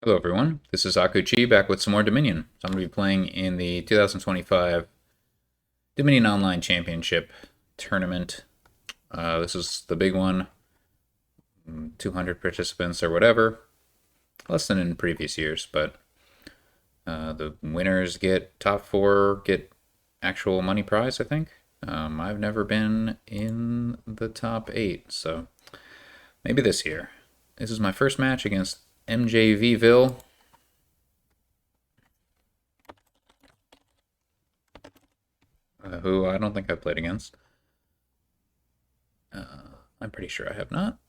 Hello everyone, this is Akuchi back with some more Dominion. So I'm going to be playing in the 2025 Dominion Online Championship Tournament. This is the big one, 200 participants or whatever, less than in previous years, but the winners get top four, get actual money prize, I think. I've never been in the top eight, so maybe this year. This is my first match against MJVville. Who I don't think I've played against. I'm pretty sure I have not.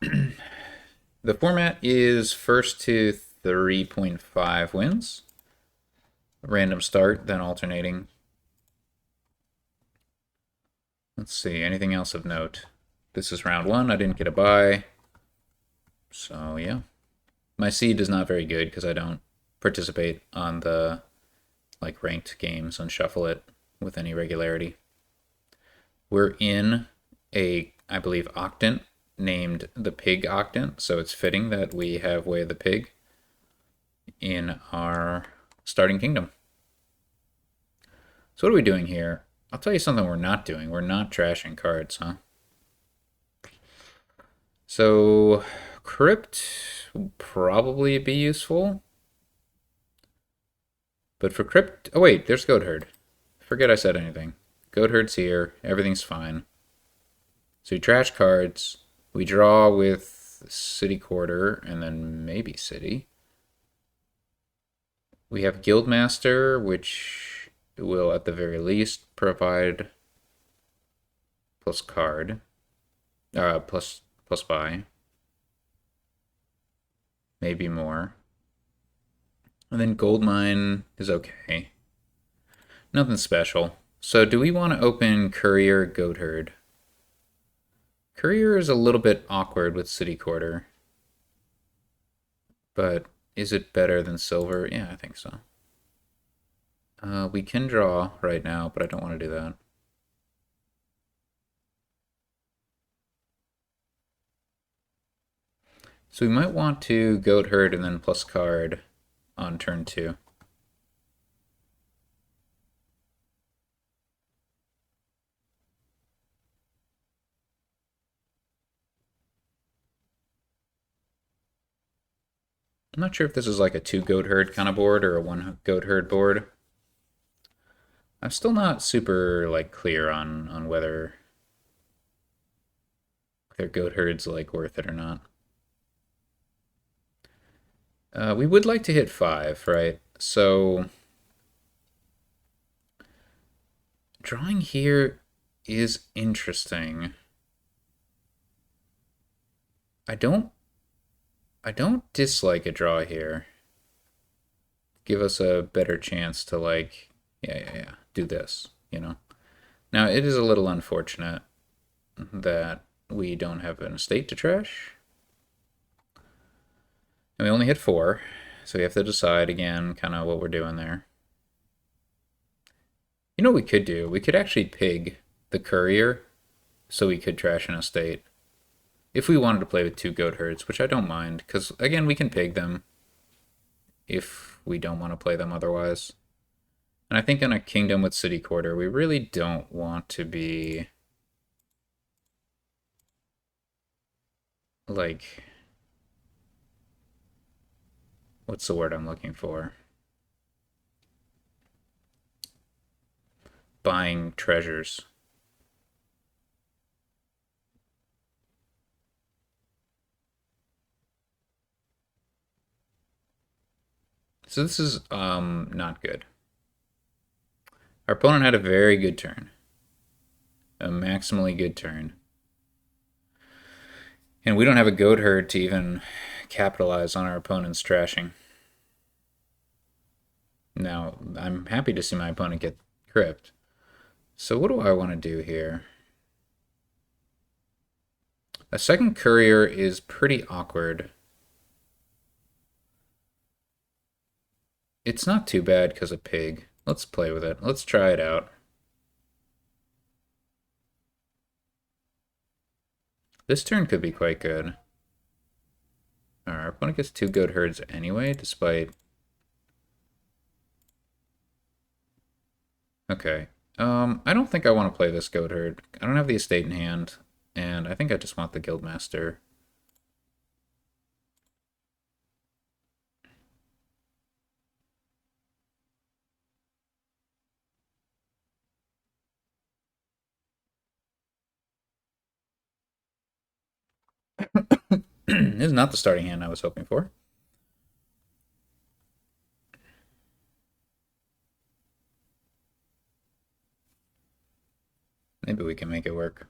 The format is first to 3.5 wins. Random start, then alternating. Let's see, anything else of note? This is round one. I didn't get a bye. So, yeah. My seed is not very good because I don't participate on the ranked games and shuffle it with any regularity. We're in a, I believe, octant named the Pig Octant, so it's fitting that we have Way of the Pig in our starting kingdom. So what are we doing here? I'll tell you something we're not doing. We're not trashing cards, huh? So Crypt will probably be useful. But for Crypt... Oh wait, there's Goatherd. Forget I said anything. Goatherd's here. Everything's fine. So we trash cards. We draw with City Quarter and then maybe City. We have Guildmaster, which will at the very least provide plus card. Plus buy. Maybe more. And then Goldmine is okay. Nothing special. So do we want to open Courier Goatherd? Courier is a little bit awkward with City Quarter. But is it better than Silver? Yeah, I think so. We can draw right now, but I don't want to do that. So we might want to Goatherd and then plus card on turn 2. I'm not sure if this is like a 2 Goatherd kind of board or a 1 Goatherd board. I'm still not super clear on whether their Goatherd's worth it or not. We would like to hit 5, right? So drawing here is interesting. I don't dislike a draw here. Give us a better chance to yeah, do this, you know. Now it is a little unfortunate that we don't have an estate to trash. And we only hit 4, so we have to decide again kind of what we're doing there. You know what we could do? We could actually pig the Courier so we could trash an estate. If we wanted to play with 2 Goatherds, which I don't mind, because again, we can pig them if we don't want to play them otherwise. And I think in a kingdom with City Quarter, we really don't want to be what's the word I'm looking for? Buying treasures. So this is not good. Our opponent had a very good turn. A maximally good turn. And we don't have a Goatherd to even capitalize on our opponent's trashing. Now, I'm happy to see my opponent get crypt. So what do I want to do here? A second Courier is pretty awkward. It's not too bad because of Pig. Let's play with it. Let's try it out. This turn could be quite good. Our opponent gets 2 goat herds anyway, despite... Okay. I don't think I want to play this goat herd. I don't have the estate in hand, and I think I just want the Guildmaster. This is not the starting hand I was hoping for. Maybe we can make it work.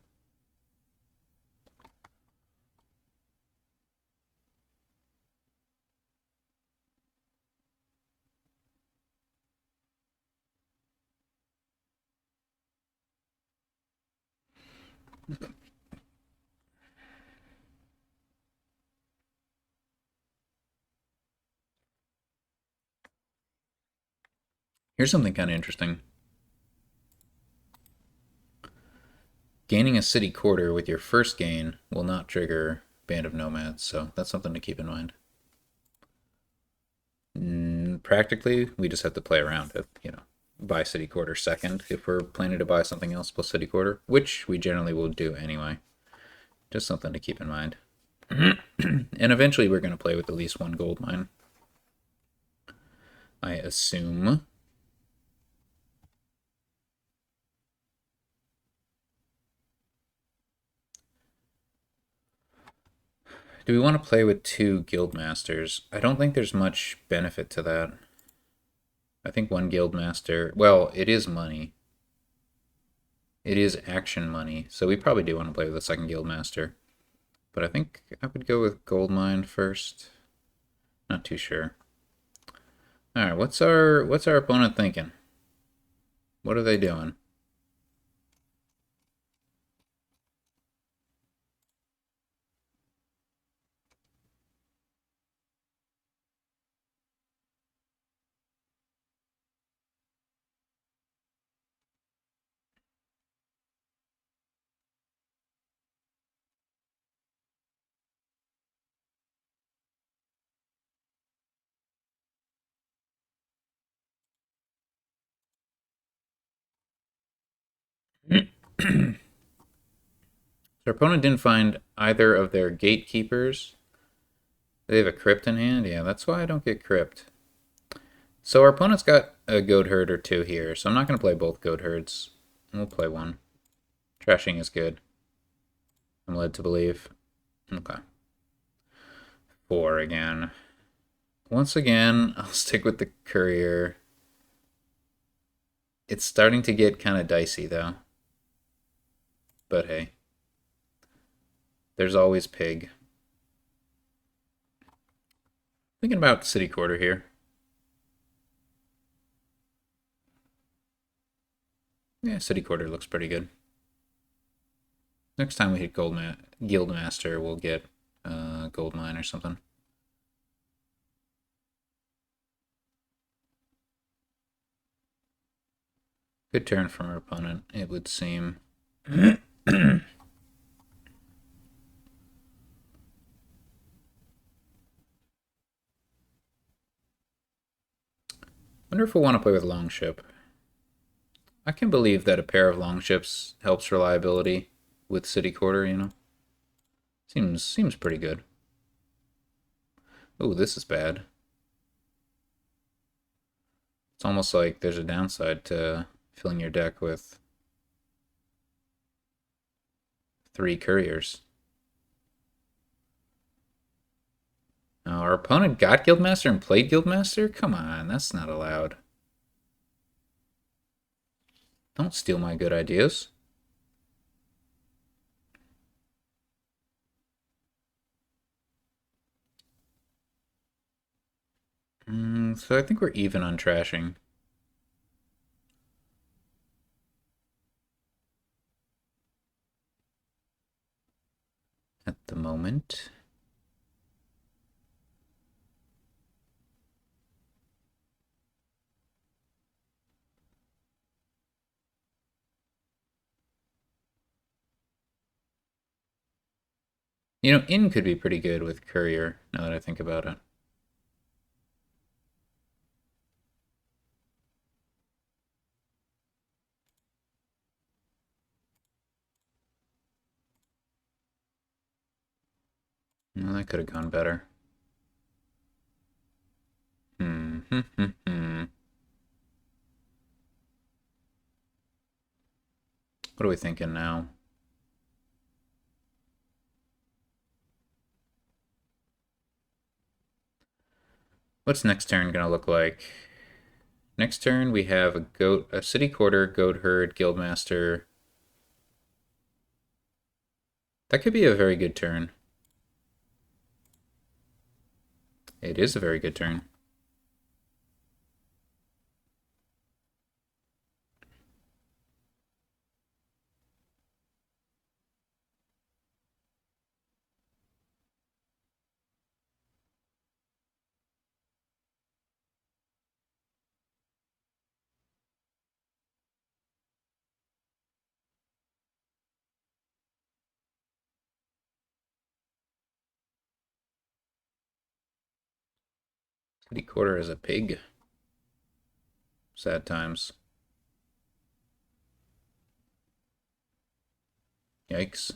Here's something kind of interesting. Gaining a city quarter with your first gain will not trigger Band of Nomads, so that's something to keep in mind. Practically, we just have to play around it, you know. Buy city quarter second if we're planning to buy something else plus city quarter, which we generally will do anyway. Just something to keep in mind. And eventually we're going to play with at least 1 gold mine, I assume. Do we want to play with 2 Guildmasters? I don't think there's much benefit to that. I think 1 Guildmaster... Well, it is money. It is action money, so we probably do want to play with a 2nd Guildmaster. But I think I would go with gold mine first. Not too sure. Alright, what's our opponent thinking? What are they doing? Their opponent didn't find either of their gatekeepers. They have a crypt in hand? Yeah, that's why I don't get crypt. So our opponent's got a goat herd or 2 here, so I'm not going to play both goat herds. We'll play 1. Trashing is good, I'm led to believe. Okay. 4 again. Once again, I'll stick with the courier. It's starting to get kind of dicey, though. But hey. There's always pig. Thinking about city quarter here. Yeah, city quarter looks pretty good. Next time we hit Guildmaster, we'll get gold mine or something. Good turn from our opponent, it would seem. Wonder if we'll want to play with Longship. I can believe that a pair of Longships helps reliability with city quarter, you know. Seems pretty good. Oh, this is bad. It's almost like there's a downside to filling your deck with 3 couriers. Now, our opponent got Guildmaster and played Guildmaster? Come on, that's not allowed. Don't steal my good ideas. So I think we're even on trashing. At the moment. You know, inn could be pretty good with courier, now that I think about it. Well, that could have gone better. Hmm. What are we thinking now? What's next turn gonna look like? Next turn we have a city quarter, goat herd, guildmaster. That could be a very good turn. It is a very good turn. City quarter is a pig. Sad times. Yikes.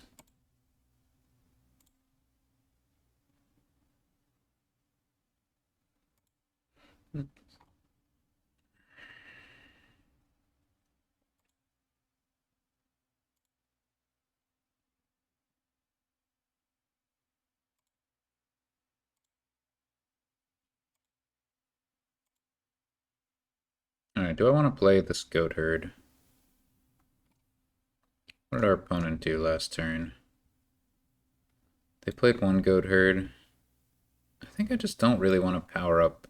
Alright, do I want to play this goat herd? What did our opponent do last turn? They played one goat herd. I think I just don't really want to power up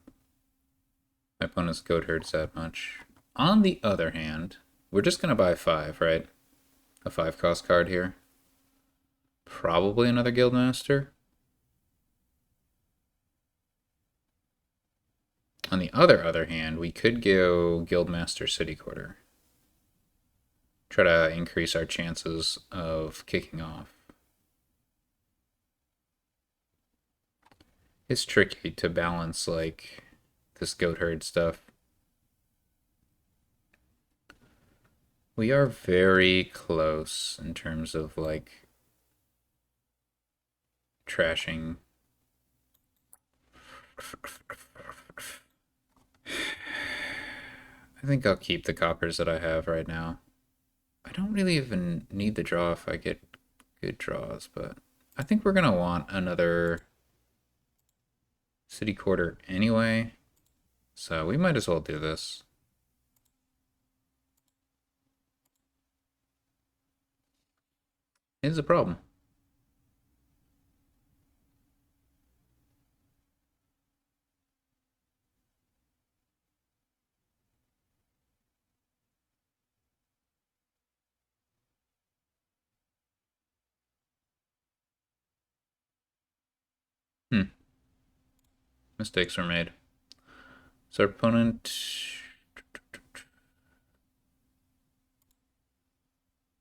my opponent's goat herds that much. On the other hand, we're just going to buy 5, right? A 5 cost card here. Probably another Guildmaster. On the other hand, we could go Guildmaster City Quarter. Try to increase our chances of kicking off. It's tricky to balance, like, this goat herd stuff. We are very close in terms of, like, trashing. I think I'll keep the coppers that I have right now. I don't really even need the draw if I get good draws, but I think we're going to want another city quarter anyway, so we might as well do this. Here's the problem. Mistakes were made. So our opponent...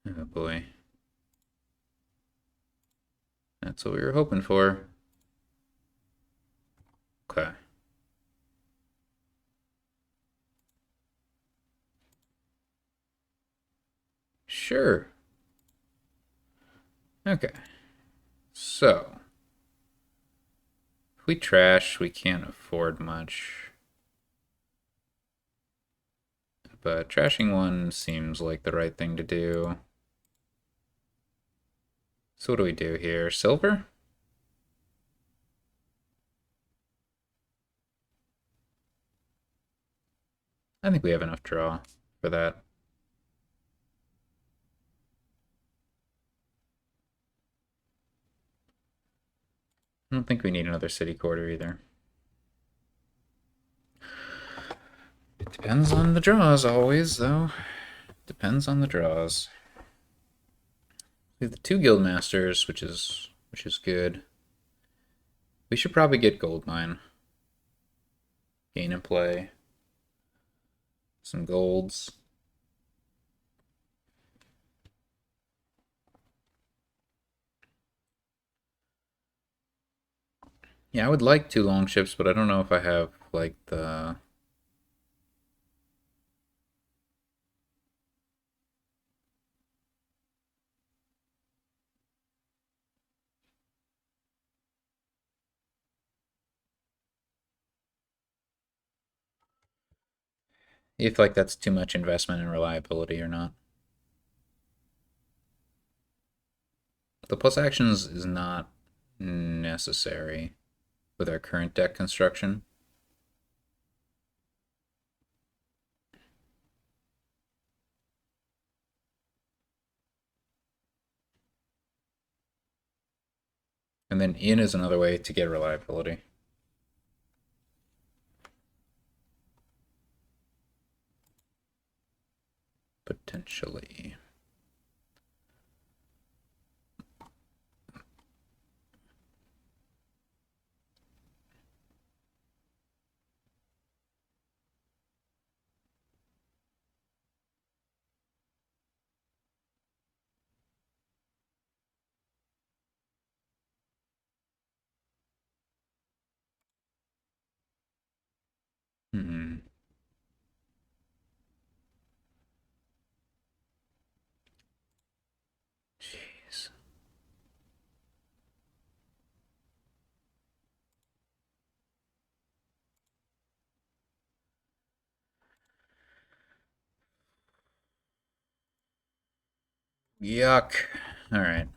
Oh boy. That's what we were hoping for. Okay. Sure. Okay. So, if we trash, we can't afford much. But trashing one seems like the right thing to do. So what do we do here? Silver? I think we have enough draw for that. I don't think we need another city quarter either. It depends on the draws always, though. Depends on the draws. We have the 2 Guildmasters, which is good. We should probably get gold mine. Gain and play. Some golds. Yeah, I would like 2 longships, but I don't know if I have, like, the... If, like, that's too much investment in reliability or not. The plus actions is not necessary with our current deck construction. And then in is another way to get reliability. Potentially. Hmm. Jeez. Yuck. Alright.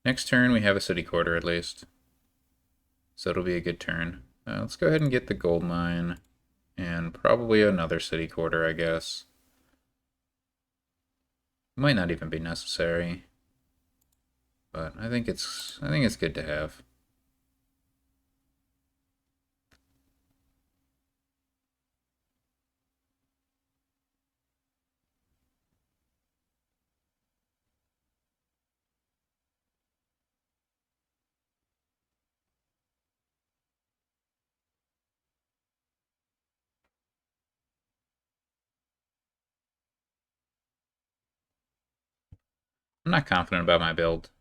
Next turn we have a city quarter at least. So it'll be a good turn. Let's go ahead and get the gold mine. And probably another city quarter, I guess. Might not even be necessary. But I think it's good to have. I'm not confident about my build.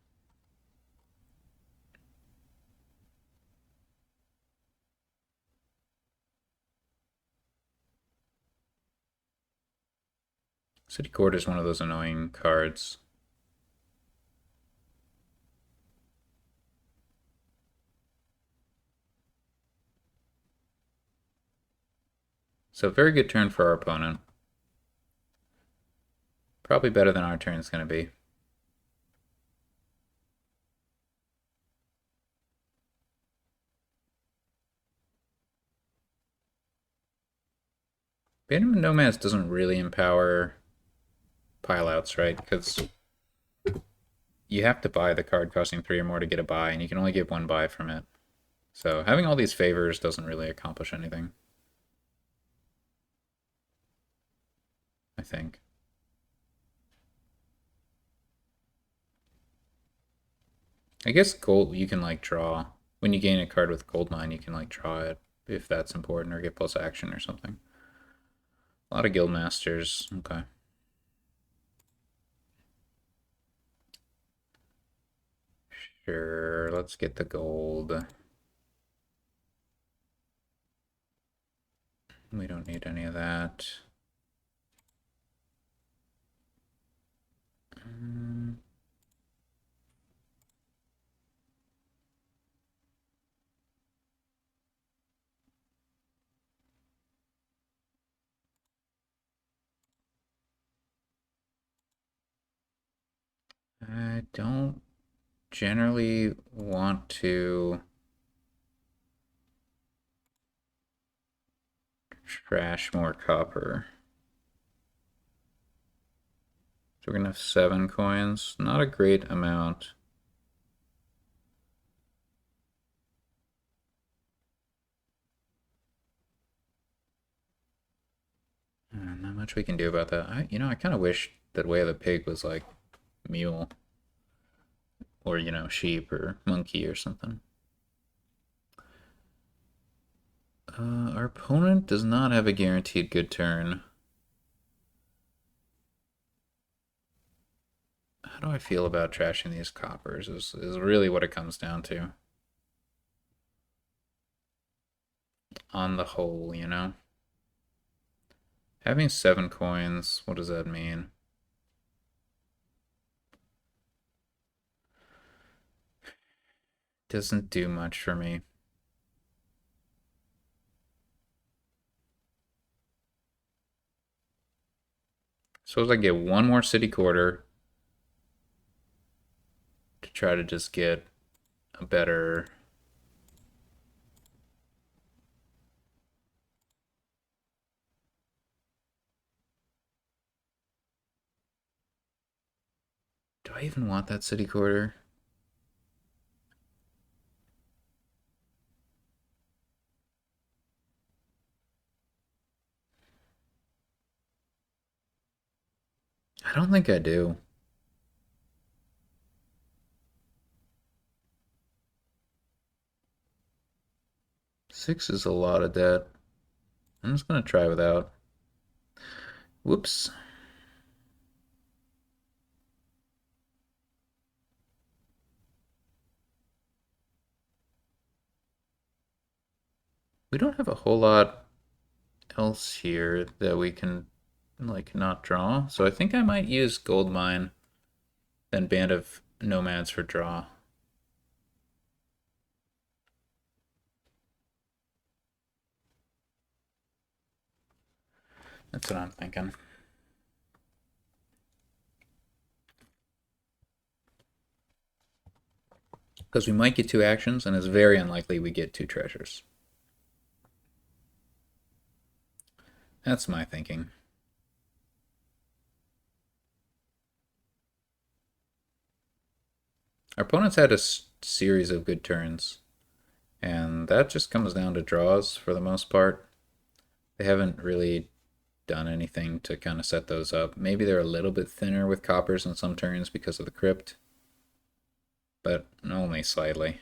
City Court is one of those annoying cards. So very good turn for our opponent. Probably better than our turn is going to be. Abandonment Nomads doesn't really empower pileouts, right? Because you have to buy the card costing 3 or more to get a buy, and you can only get 1 buy from it. So having all these favors doesn't really accomplish anything, I think. I guess gold, you can like draw. When you gain a card with gold mine, you can like draw it if that's important or get plus action or something. A lot of Guildmasters. Okay. Sure, let's get the gold. We don't need any of that. I don't generally want to trash more copper. So we're gonna have 7 coins. Not a great amount. Not much we can do about that. I kind of wish that Way of the Pig was like mule. Or, sheep or monkey or something. Our opponent does not have a guaranteed good turn. How do I feel about trashing these coppers is really what it comes down to. on the whole, you know? Having 7 coins, what does that mean? Doesn't do much for me. Suppose I get one more city quarter to try to just get a better... Do I even want that city quarter? I don't think I do. 6 is a lot of debt. I'm just gonna try without. Whoops. We don't have a whole lot else here that we can, like, not draw. So I think I might use Gold Mine, then Band of Nomads for draw. That's what I'm thinking. Because we might get 2 actions, and it's very unlikely we get 2 treasures. That's my thinking. Our opponents had a series of good turns, and that just comes down to draws for the most part. They haven't really done anything to kind of set those up. Maybe they're a little bit thinner with coppers on some turns because of the crypt, but only slightly.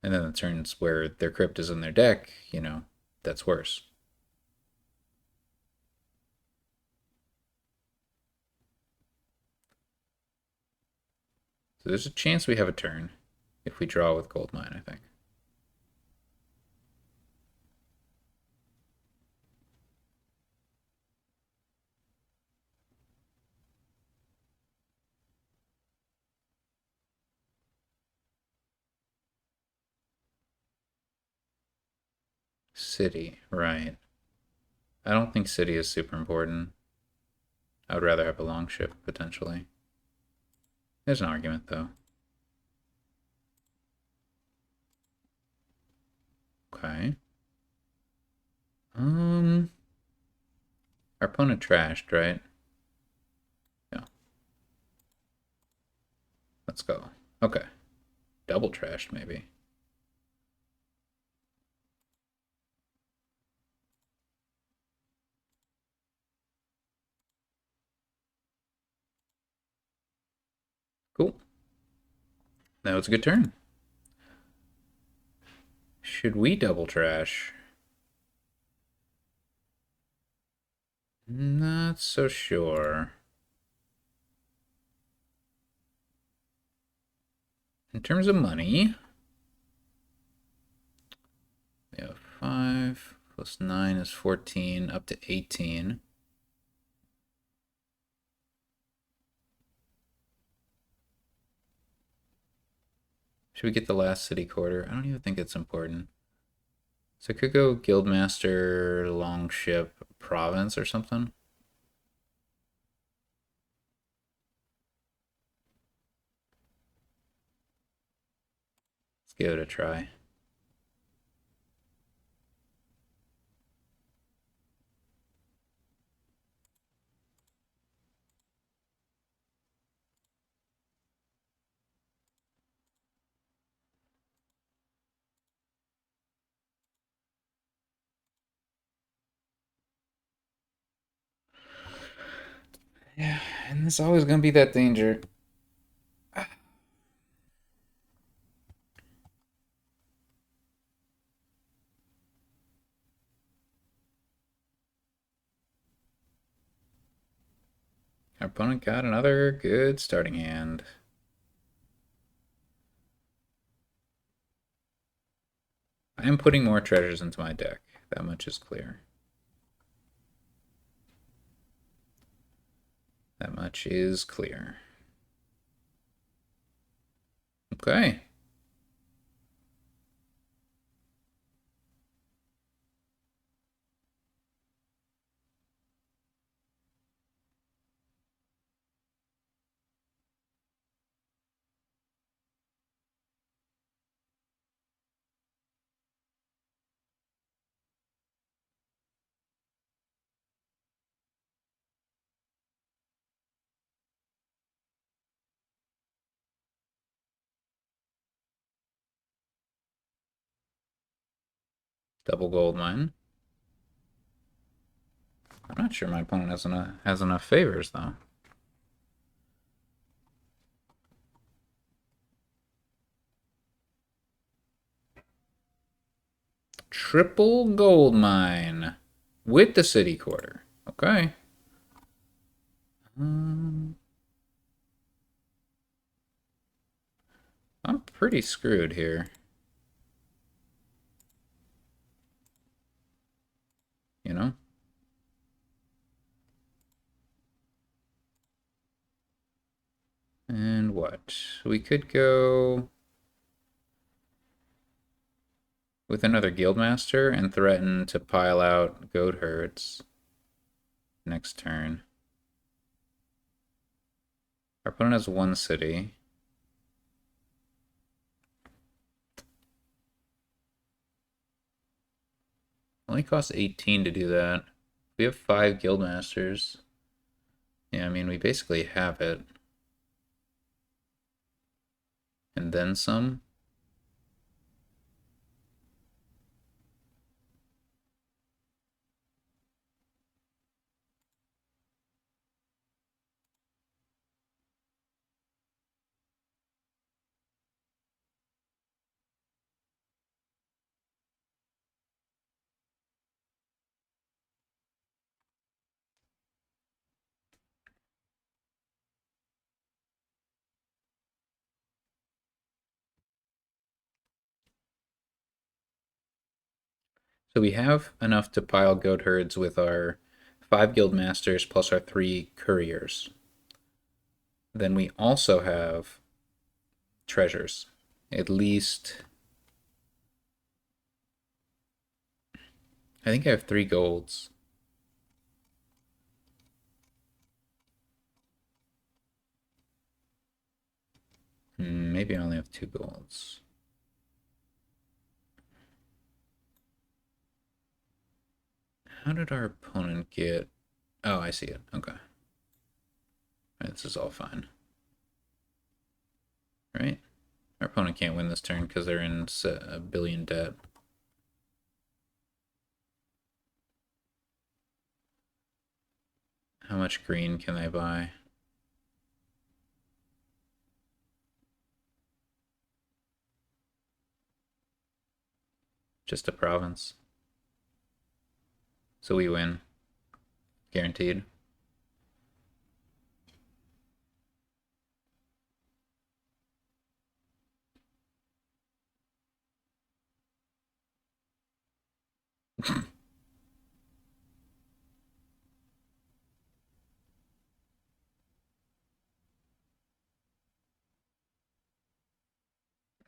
And then the turns where their crypt is in their deck, you know, that's worse. So there's a chance we have a turn if we draw with Gold Mine, I think. City, right. I don't think city is super important. I would rather have a long ship, potentially. There's an argument, though. Okay. Our opponent trashed, right? Yeah. Let's go. Okay. Double trashed, maybe. Cool. That was a good turn. Should we double trash? Not so sure. In terms of money, we have 5 plus 9 is 14, up to 18. Should we get the last city quarter? I don't even think it's important. So I could go Guildmaster, Longship, Province or something. Let's give it a try. Yeah, and there's always gonna be that danger. Our opponent got another good starting hand. I am putting more treasures into my deck. That much is clear. That much is clear. Okay. Double gold mine. I'm not sure my opponent has enough favors, though. Triple gold mine with the city quarter. Okay. I'm pretty screwed here. You know? And what? We could go with another Guildmaster and threaten to pile out goat herds next turn. Our opponent has one city. Only costs 18 to do that. We have 5 Guildmasters. Yeah, I mean, we basically have it. And then some. So we have enough to pile goat herds with our 5 Guildmasters plus our 3 couriers. Then we also have treasures. At least, I think I have 3 golds. Maybe I only have 2 golds. How did our opponent get... Oh, I see it. Okay. Right, this is all fine. Right? Our opponent can't win this turn because they're in a billion debt. How much green can they buy? Just a province. So we win. Guaranteed. My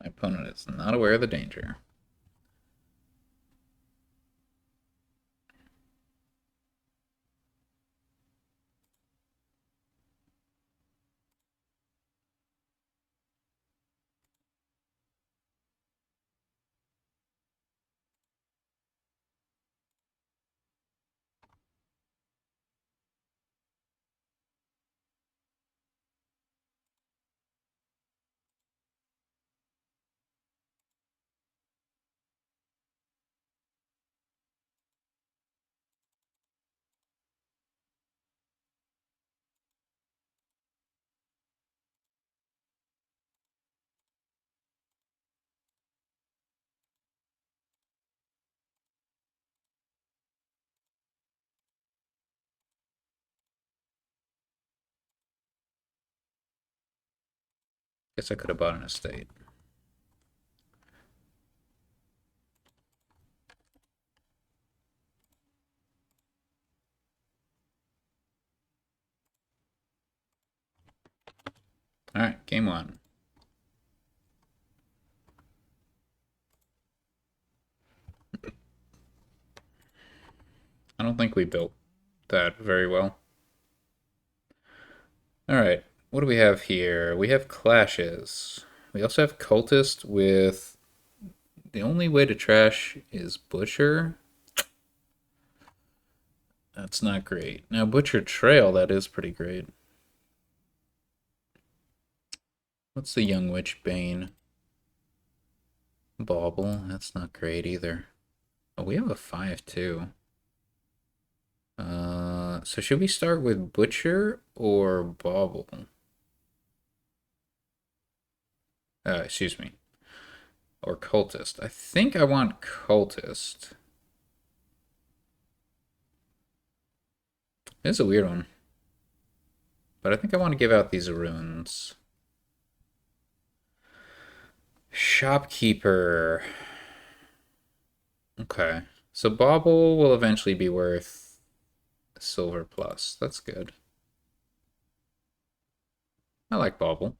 opponent is not aware of the danger. Guess I could have bought an estate. Alright, game one. I don't think we built that very well. Alright, what do we have here? We have clashes. We also have cultist with... The only way to trash is butcher. That's not great. Now butcher trail, that is pretty great. What's the young witch bane? Bauble, that's not great either. Oh, we have a 5 too. So should we start with butcher or bauble? Excuse me. Or cultist. I think I want cultist. It's a weird one. But I think I want to give out these runes. Shopkeeper. Okay. So bauble will eventually be worth silver plus. That's good. I like bauble.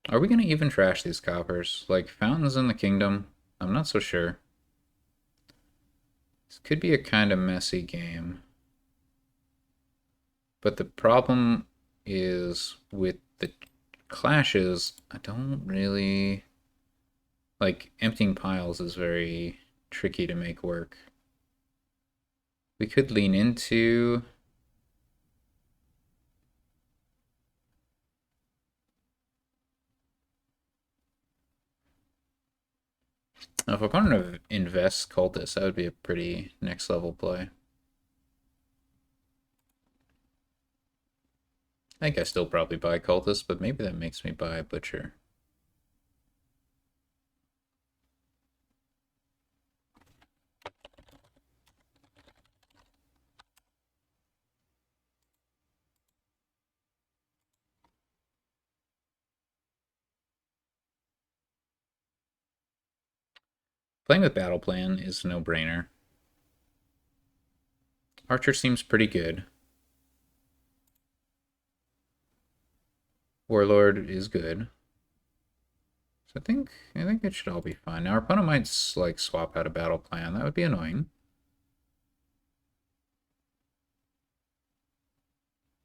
Are we gonna even trash these coppers? Like, fountains in the kingdom? I'm not so sure. This could be a kind of messy game. But the problem is with the clashes, I don't really... Like, emptying piles is very tricky to make work. We could lean into... Now, if opponent invests cultists, that would be a pretty next level play. I think I still probably buy cultists, but maybe that makes me buy a butcher. Playing with battle plan is a no-brainer. Archer seems pretty good. Warlord is good. So I think it should all be fine. Now our opponent might like swap out a battle plan. That would be annoying.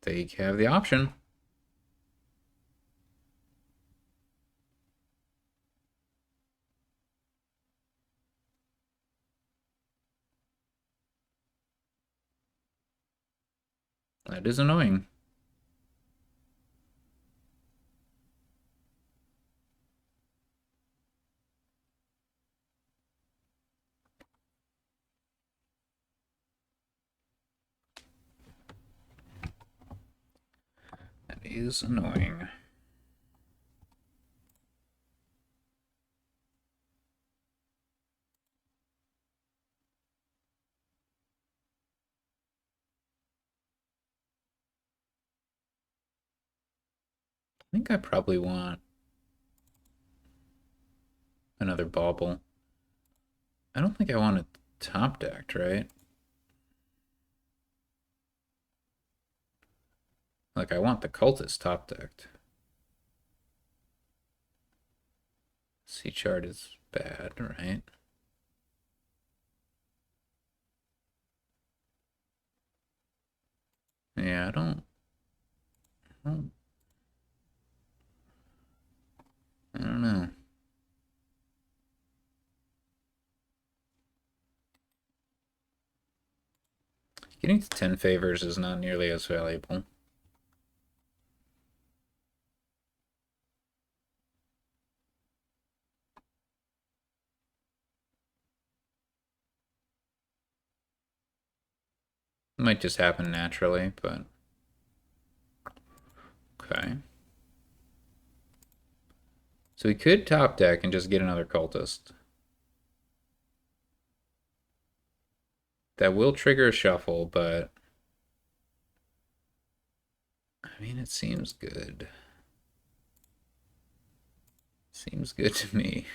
They have the option. That is annoying. That is annoying. I think I probably want another bauble. I don't think I want it top decked, right? Like, I want the cultist top decked. C chart is bad, right? Yeah, I don't know. Getting to 10 favors is not nearly as valuable. It might just happen naturally, but... Okay. So we could top deck and just get another cultist. That will trigger a shuffle, but... I mean, it seems good. Seems good to me.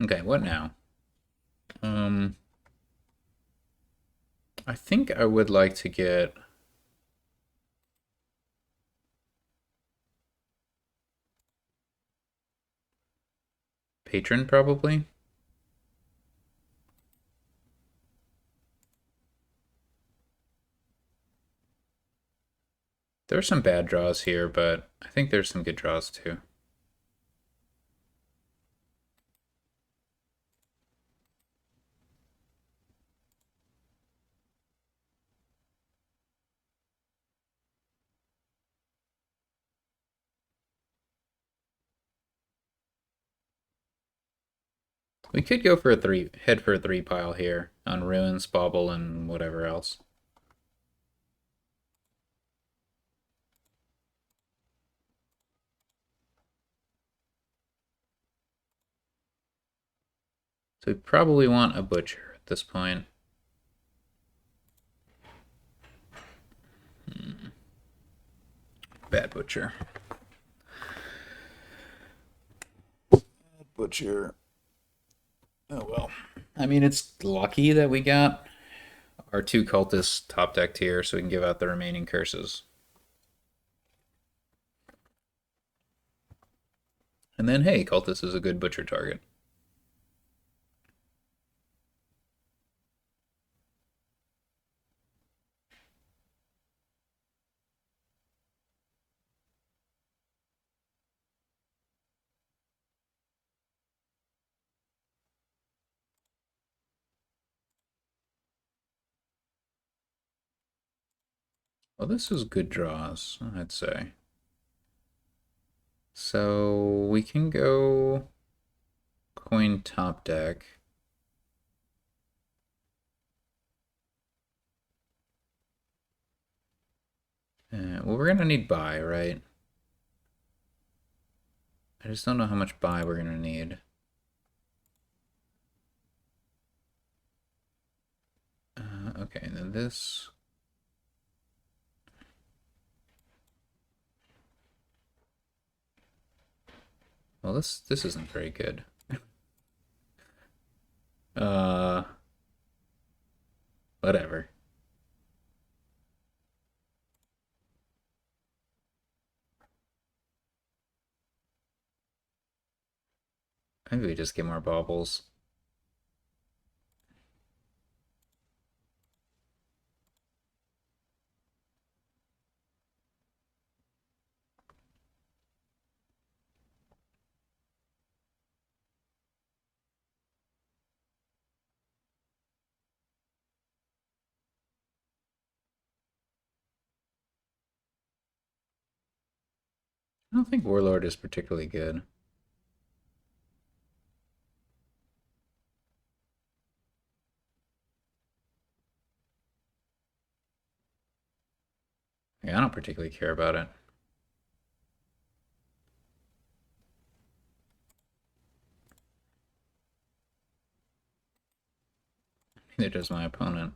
Okay, what now? Um, I think I would like to get Patron, probably. There's some bad draws here, but I think there's some good draws too. We could go for a head for a 3 pile here on Ruins, Bauble, and whatever else. So we probably want a Butcher at this point. Bad Butcher. Butcher. Oh well. I mean, it's lucky that we got our 2 cultists top decked here so we can give out the remaining curses. And then, hey, cultist is a good butcher target. Well, this is good draws, I'd say. So we can go coin top deck. Well, we're gonna need buy, right? I just don't know how much buy we're gonna need. Okay, and then this. Well, this isn't very good. Uh, Whatever. Maybe we just get more baubles. I don't think Warlord is particularly good. Yeah, I don't particularly care about it. Neither does my opponent.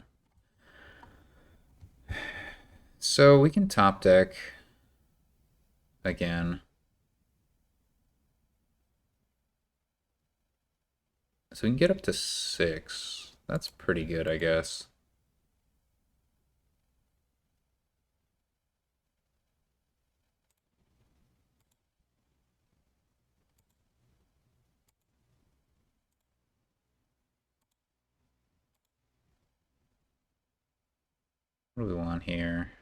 So we can top deck again. So we can get up to 6. That's pretty good, I guess. What do we want here?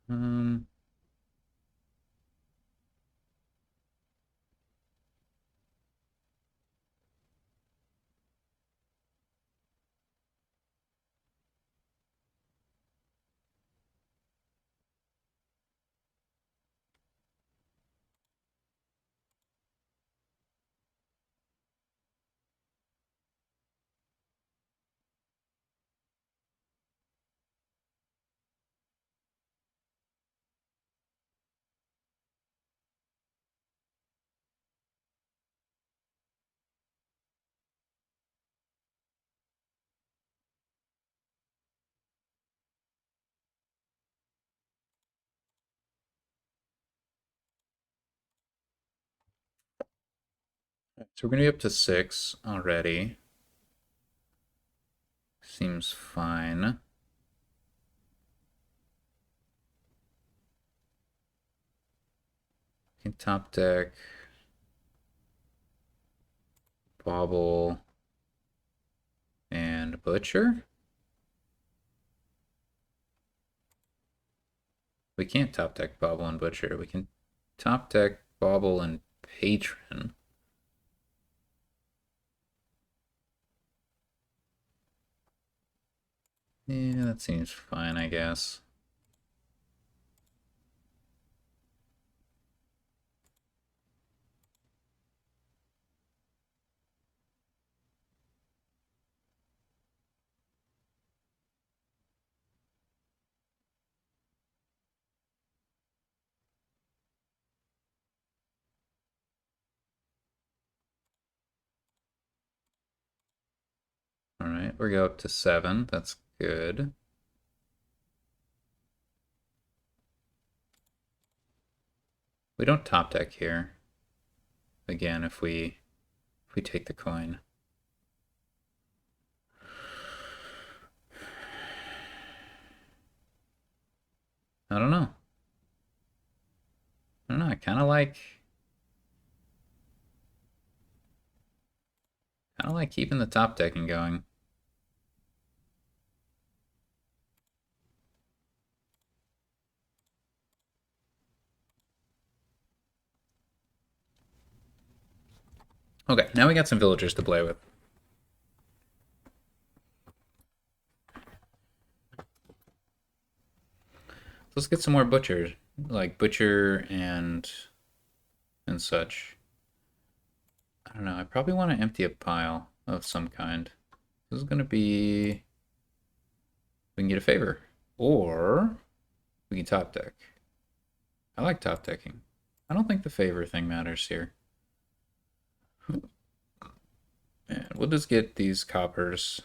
Um, So we're going to be up to 6 already. Seems fine. Can top deck, Bauble, and Butcher. We can't top deck Bauble and Butcher. We can top deck Bauble and Patron. Yeah, that seems fine, I guess. All right, we go up to 7. That's good. We don't top deck here. Again, if we take the coin. I don't know. I don't know. I kind of like keeping the top decking going. Okay, now we got some villagers to play with. Let's get some more butchers, like butcher and such. I don't know. I probably want to empty a pile of some kind. This is gonna be. We can get a favor, or we can top deck. I like top decking. I don't think the favor thing matters here. And we'll just get these coppers.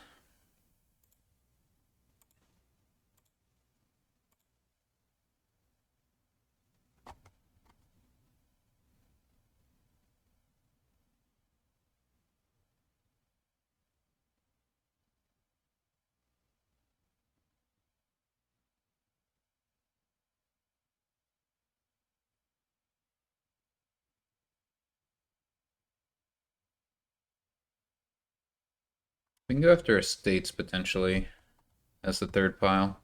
We can go after estates potentially as the third pile.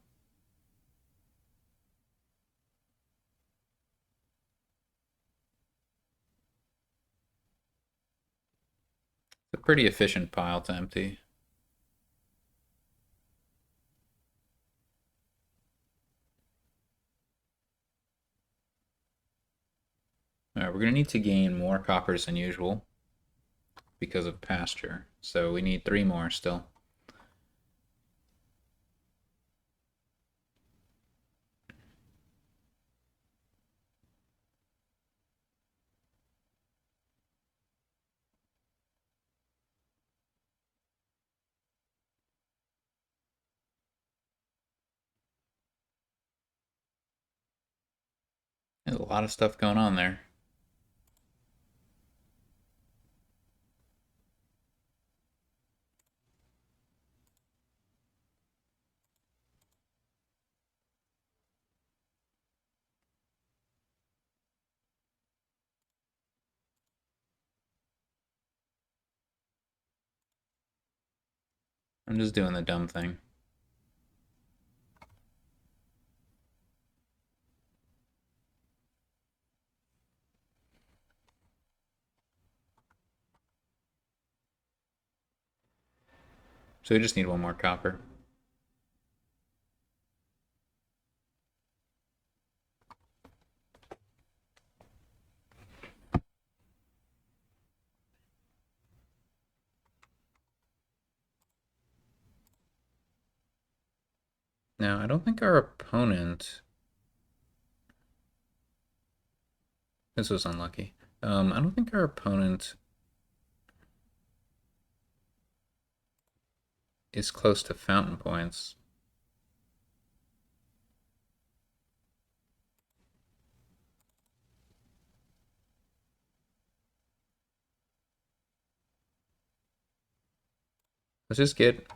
It's a pretty efficient pile to empty. Alright, we're going to need to gain more coppers than usual because of pasture. So we need 3 more still. There's a lot of stuff going on there. I'm just doing the dumb thing. So we just need 1 more copper. Now, I don't think our opponent... This was unlucky. I don't think our opponent is close to fountain points. Let's just get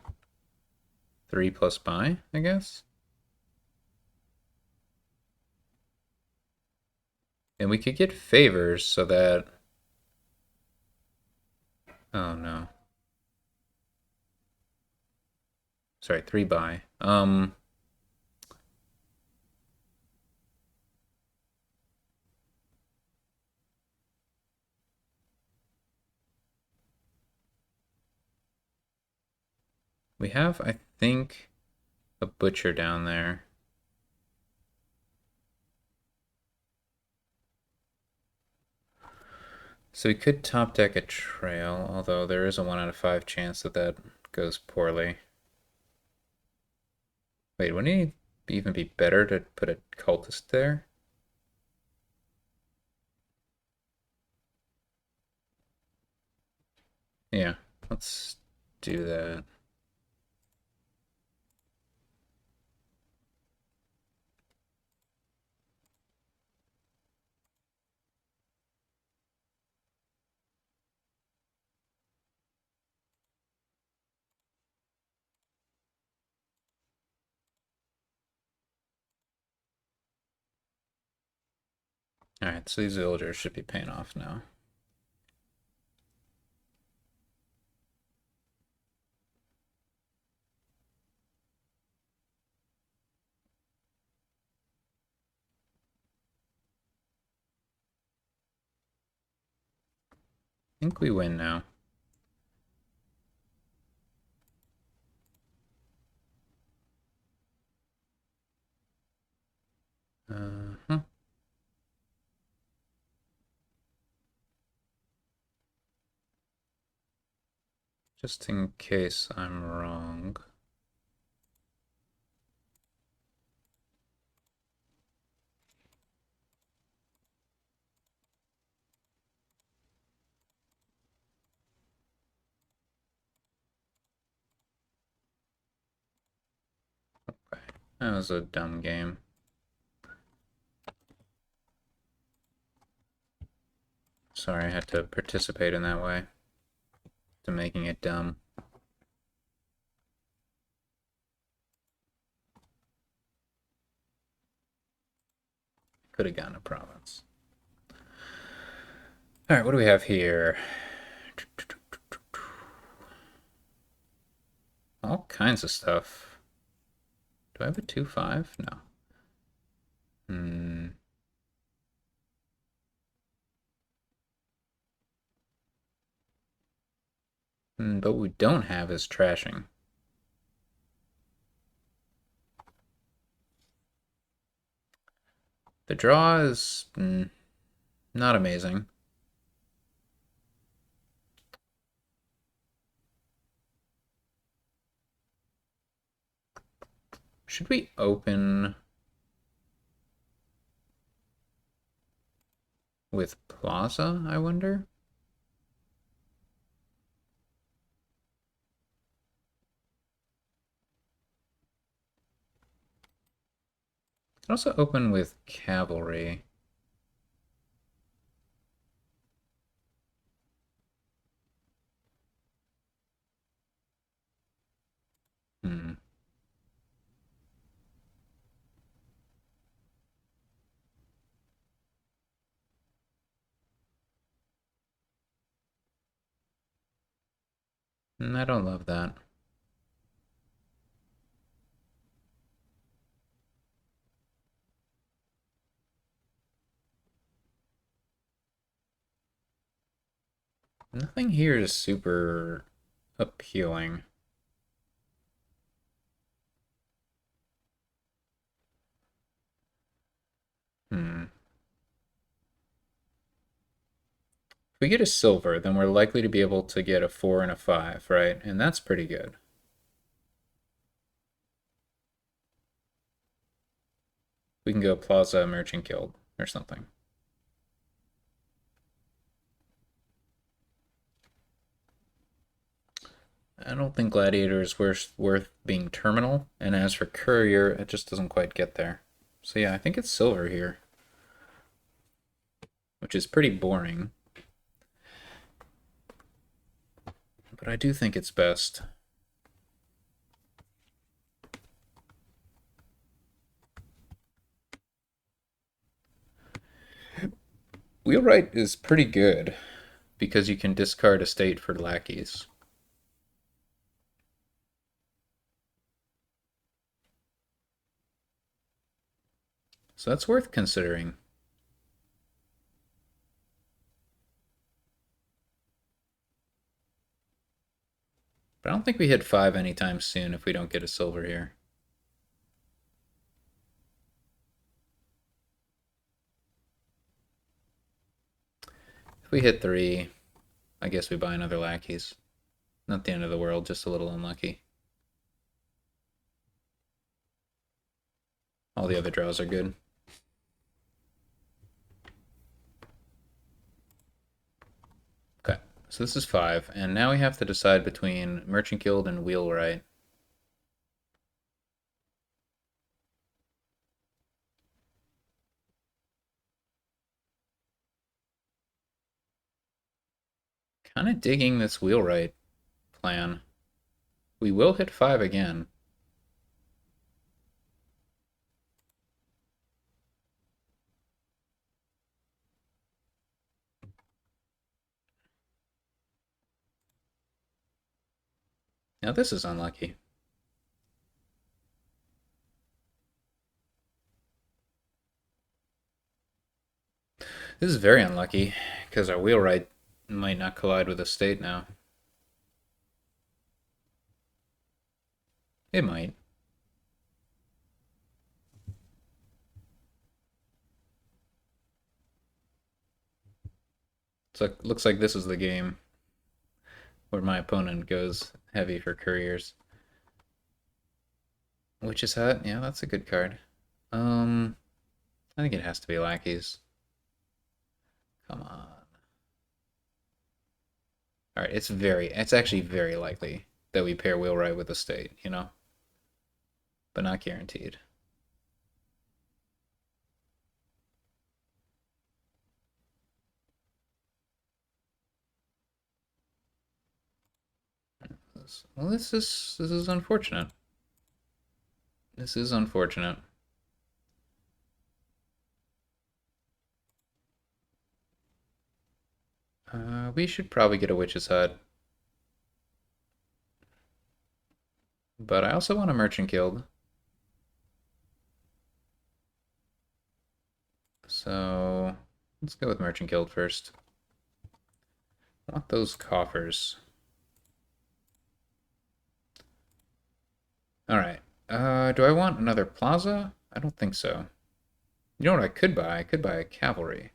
3 plus buy, I guess. And we could get favors so that... Oh no. Sorry, 3 buy. We have, I think, a butcher down there. So we could top deck a trail, although there is a 1 out of 5 chance that that goes poorly. Wait, wouldn't it even be better to put a cultist there? Yeah, let's do that. Alright, so these villagers should be paying off now. I think we win now. Uh-huh. Just in case I'm wrong. Okay, that was a dumb game. Sorry, I had to participate in that way. To making it dumb. Could have gotten a province. Alright, what do we have here? All kinds of stuff. Do I have a 2-5? No. But what we don't have is trashing. The draw is not amazing. Should we open with Plaza, I wonder? Could also open with Cavalry. I don't love that. Nothing here is super appealing. If we get a silver, then we're likely to be able to get a 4 and a 5, right? And that's pretty good. We can go Plaza Merchant Guild or something. I don't think Gladiator is worth being terminal, and as for Courier, it just doesn't quite get there. So yeah, I think it's silver here, which is pretty boring. But I do think it's best. Wheelwright is pretty good because you can discard a state for lackeys. So that's worth considering. But I don't think we hit 5 anytime soon if we don't get a silver here. If we hit 3, I guess we buy another lackeys. Not the end of the world, just a little unlucky. All the other draws are good. Okay, so this is 5, and now we have to decide between Merchant Guild and Wheelwright. Kind of digging this Wheelwright plan. We will hit 5 again. Now this is unlucky. This is very unlucky, because our Wheelwright might not collide with a state now. It might. So looks like this is the game where my opponent goes heavy for couriers. Witch's Hat, yeah, that's a good card. I think it has to be lackeys. Come on. Alright, it's actually very likely that we pair Wheelwright with a state, you know? But not guaranteed. Well, this is unfortunate. This is unfortunate. We should probably get a Witch's Hut. But I also want a Merchant Guild. So let's go with Merchant Guild first. I want those coffers. Alright. Do I want another plaza? I don't think so. You know what I could buy? I could buy a cavalry.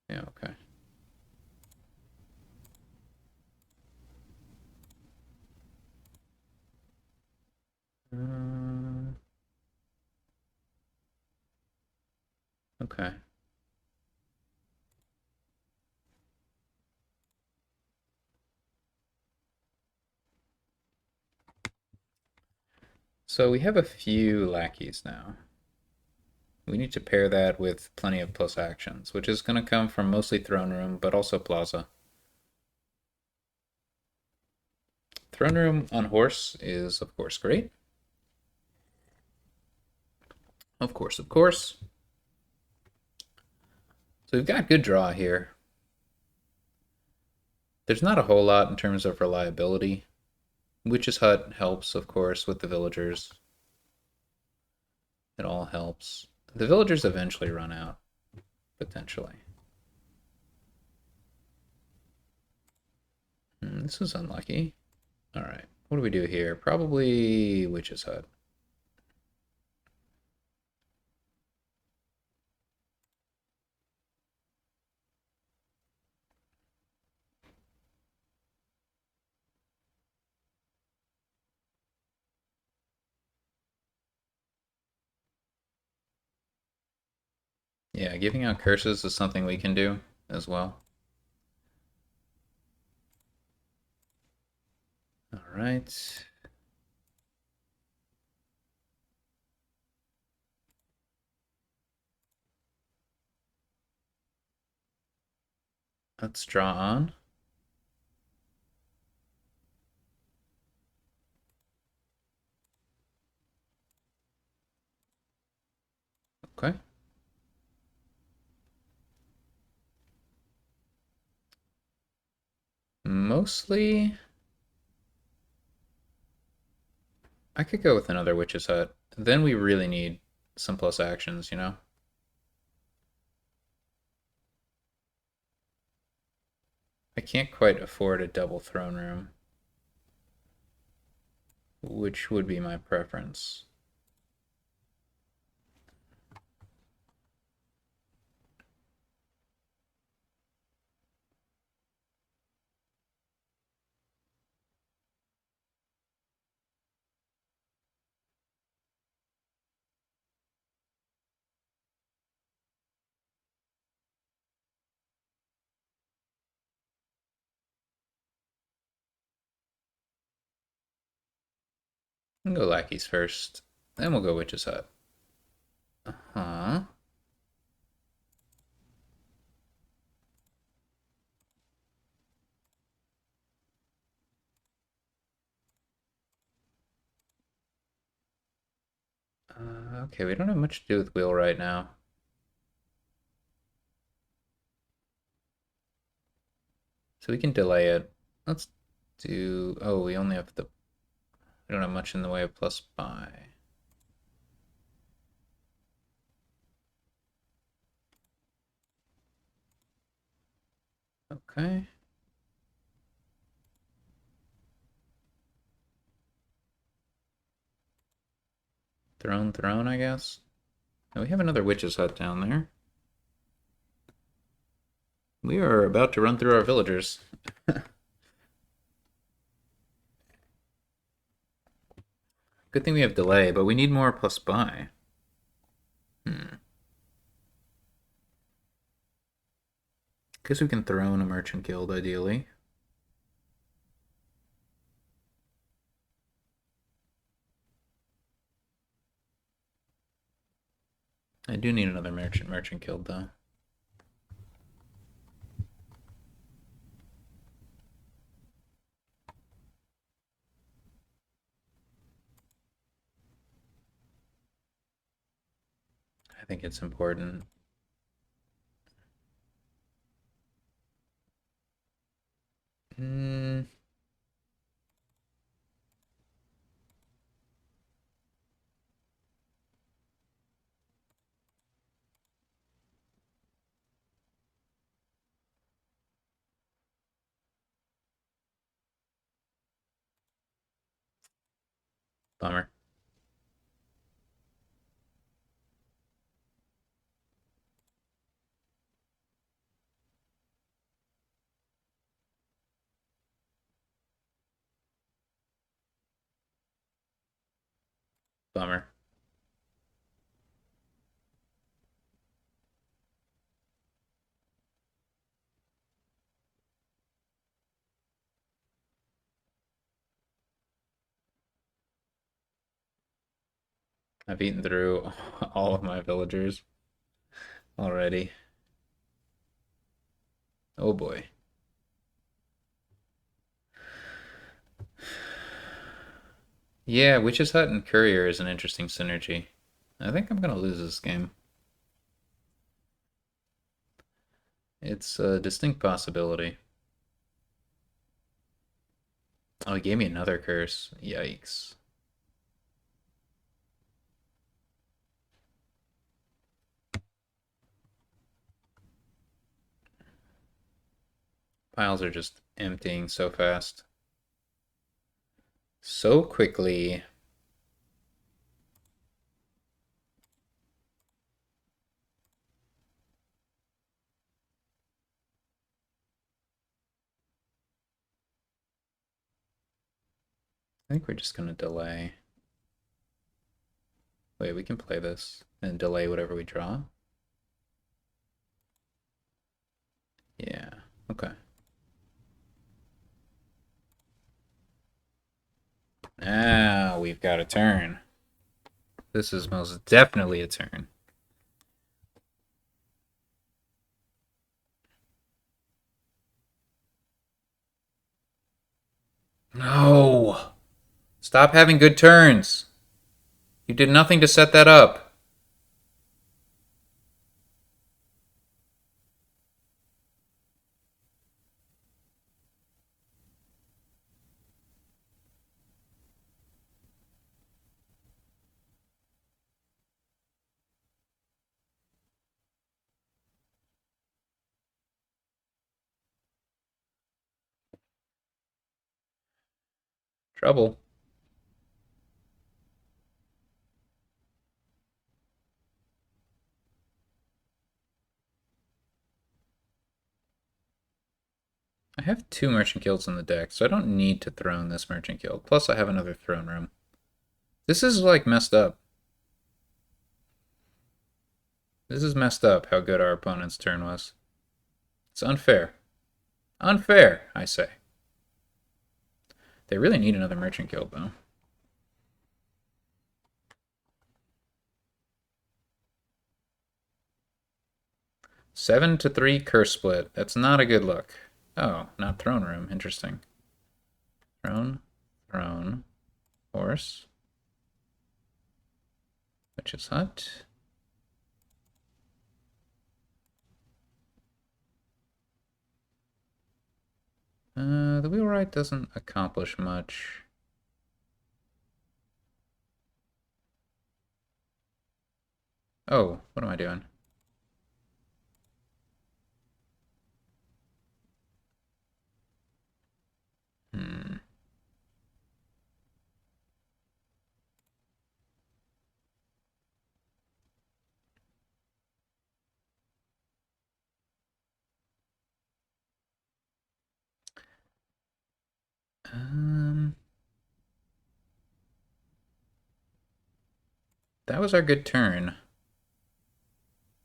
Yeah, okay. Uh, okay. So we have a few lackeys now. We need to pair that with plenty of plus actions, which is going to come from mostly Throne Room, but also Plaza. Throne Room on horse is, of course, great. Of course, of course. So we've got good draw here. There's not a whole lot in terms of reliability. Witch's Hut helps, of course, with the villagers. It all helps. The villagers eventually run out, potentially. This is unlucky. Alright, what do we do here? Probably Witch's Hut. Yeah, giving out curses is something we can do as well. Alright. Let's draw on. Okay. Mostly, I could go with another Witch's Hut. Then we really need some plus actions, you know? I can't quite afford a double throne room, which would be my preference. We'll go lackeys first, then we'll go Witch's Hut. Uh-huh. Okay, we don't have much to do with Wheel right now. So we can delay it. Let's do... Oh, we only have the... We don't have much in the way of plus buy. Okay. Throne, I guess. Now we have another Witch's Hut down there. We are about to run through our villagers. Good thing we have delay, but we need more plus buy. Guess we can throw in a merchant guild, ideally. I do need another merchant guild, though. I think it's important. Bummer. Bummer. I've eaten through all of my villagers already. Oh boy. Yeah, Witch's Hut and Courier is an interesting synergy. I think I'm gonna lose this game. It's a distinct possibility. Oh, he gave me another curse. Yikes. Piles are just emptying so fast. So quickly. I think we're just gonna delay. Wait, we can play this and delay whatever we draw. Yeah, okay. Now we've got a turn. This is most definitely a turn. No! Stop having good turns. You did nothing to set that up. Trouble. I have 2 Merchant Guilds in the deck, so I don't need to throne this Merchant Guild. Plus, I have another throne room. This is, like, messed up. This is messed up how good our opponent's turn was. It's unfair. Unfair, I say. They really need another Merchant Guild, though. Seven to 3 curse split. That's not a good look. Oh, not throne room. Interesting. Throne, throne, horse, witch's hut. The wheelwright doesn't accomplish much. Oh, what am I doing? Hmm. That was our good turn.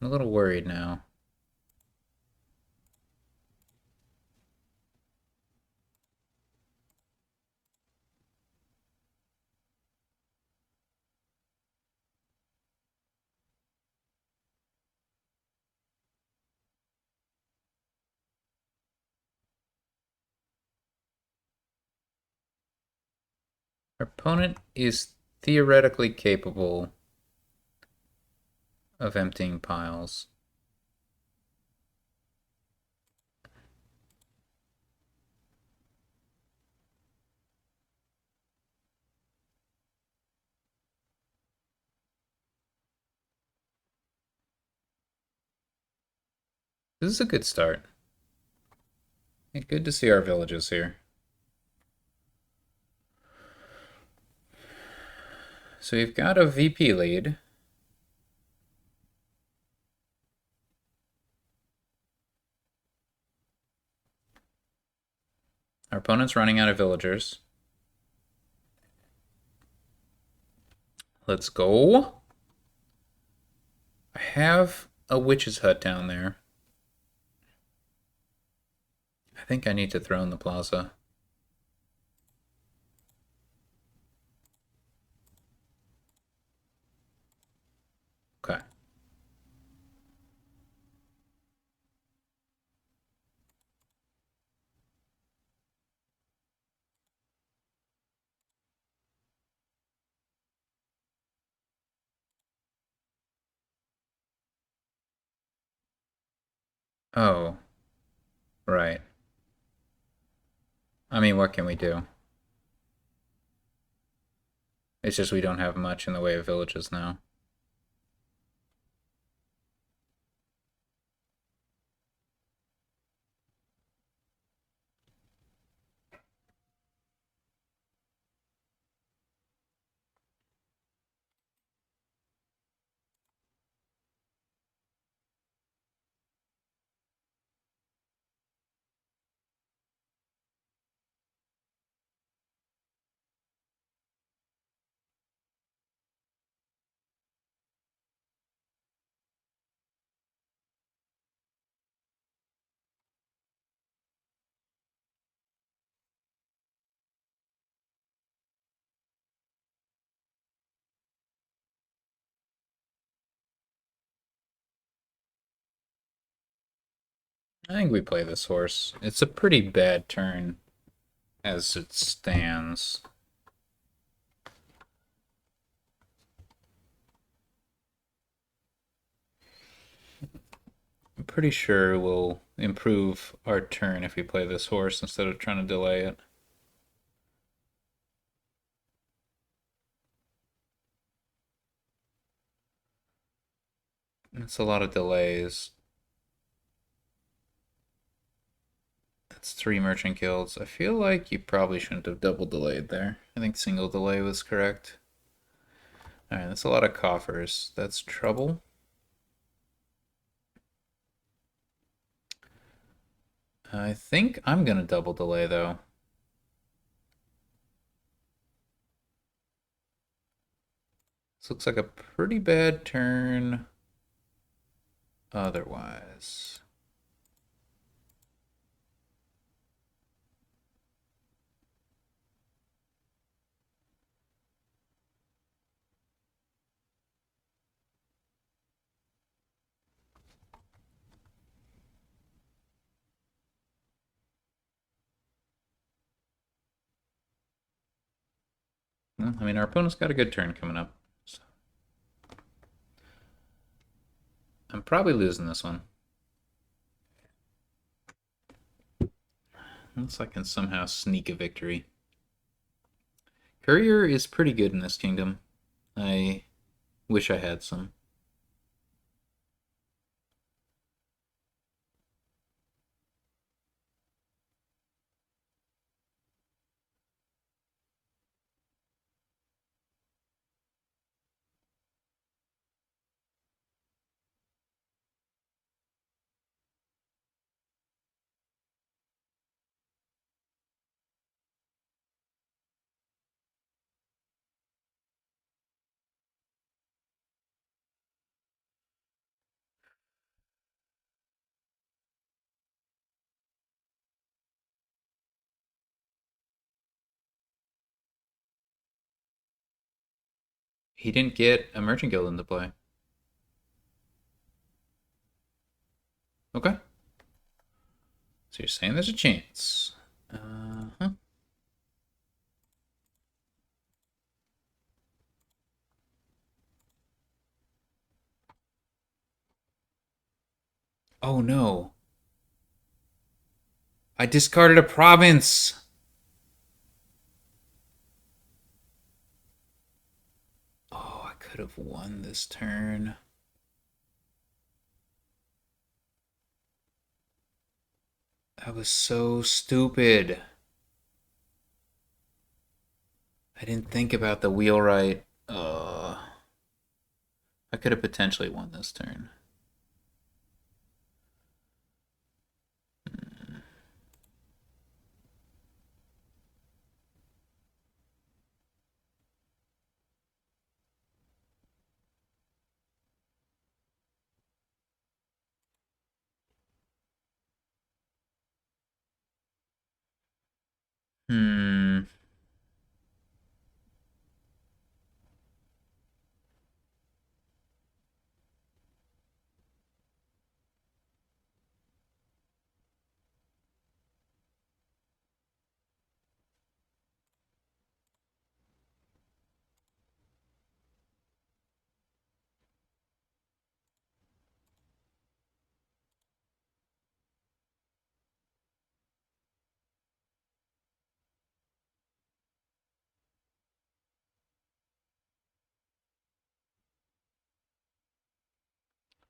I'm a little worried now. Our opponent is theoretically capable of emptying piles. This is a good start. Good to see our villages here. So we've got a VP lead. Our opponent's running out of villagers. Let's go. I have a witch's hut down there. I think I need to throw in the plaza. Okay. Oh, right. I mean, what can we do? It's just we don't have much in the way of villages now. I think we play this horse. It's a pretty bad turn as it stands. I'm pretty sure we'll improve our turn if we play this horse instead of trying to delay it. It's a lot of delays. That's 3 merchant guilds. I feel like you probably shouldn't have double delayed there. I think single delay was correct. Alright, that's a lot of coffers. That's trouble. I think I'm gonna double delay though. This looks like a pretty bad turn otherwise. Well, I mean, our opponent's got a good turn coming up. So I'm probably losing this one. Unless I can somehow sneak a victory. Courier is pretty good in this kingdom. I wish I had some. He didn't get a merchant guild into play. Okay. So you're saying there's a chance. Uh-huh. Oh no. I discarded a province. Oh, I could have won this turn. That was so stupid. I didn't think about the wheelwright. I could have potentially won this turn. Hmm.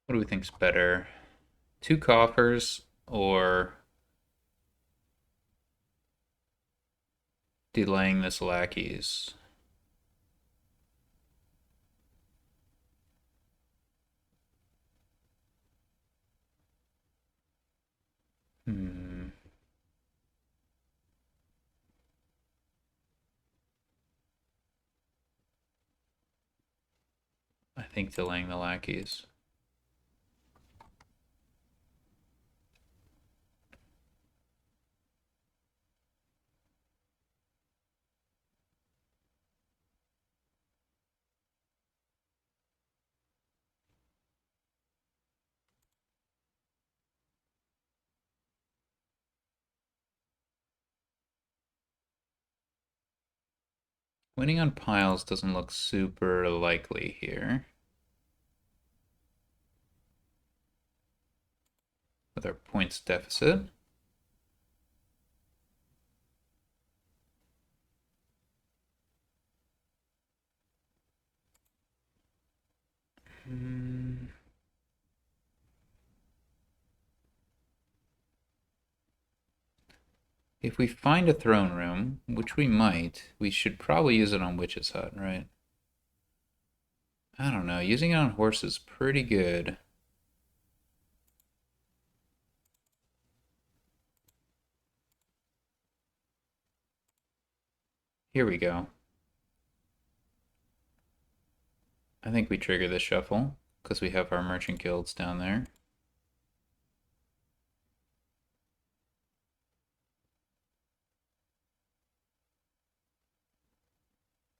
What do we think's better? 2 coffers or delaying this lackeys? Hmm. I think delaying the lackeys. Winning on piles doesn't look super likely here. With our points deficit. Hmm. If we find a throne room, which we might, we should probably use it on Witch's Hut, right? I don't know. Using it on horse is pretty good. Here we go. I think we trigger this shuffle because we have our merchant guilds down there.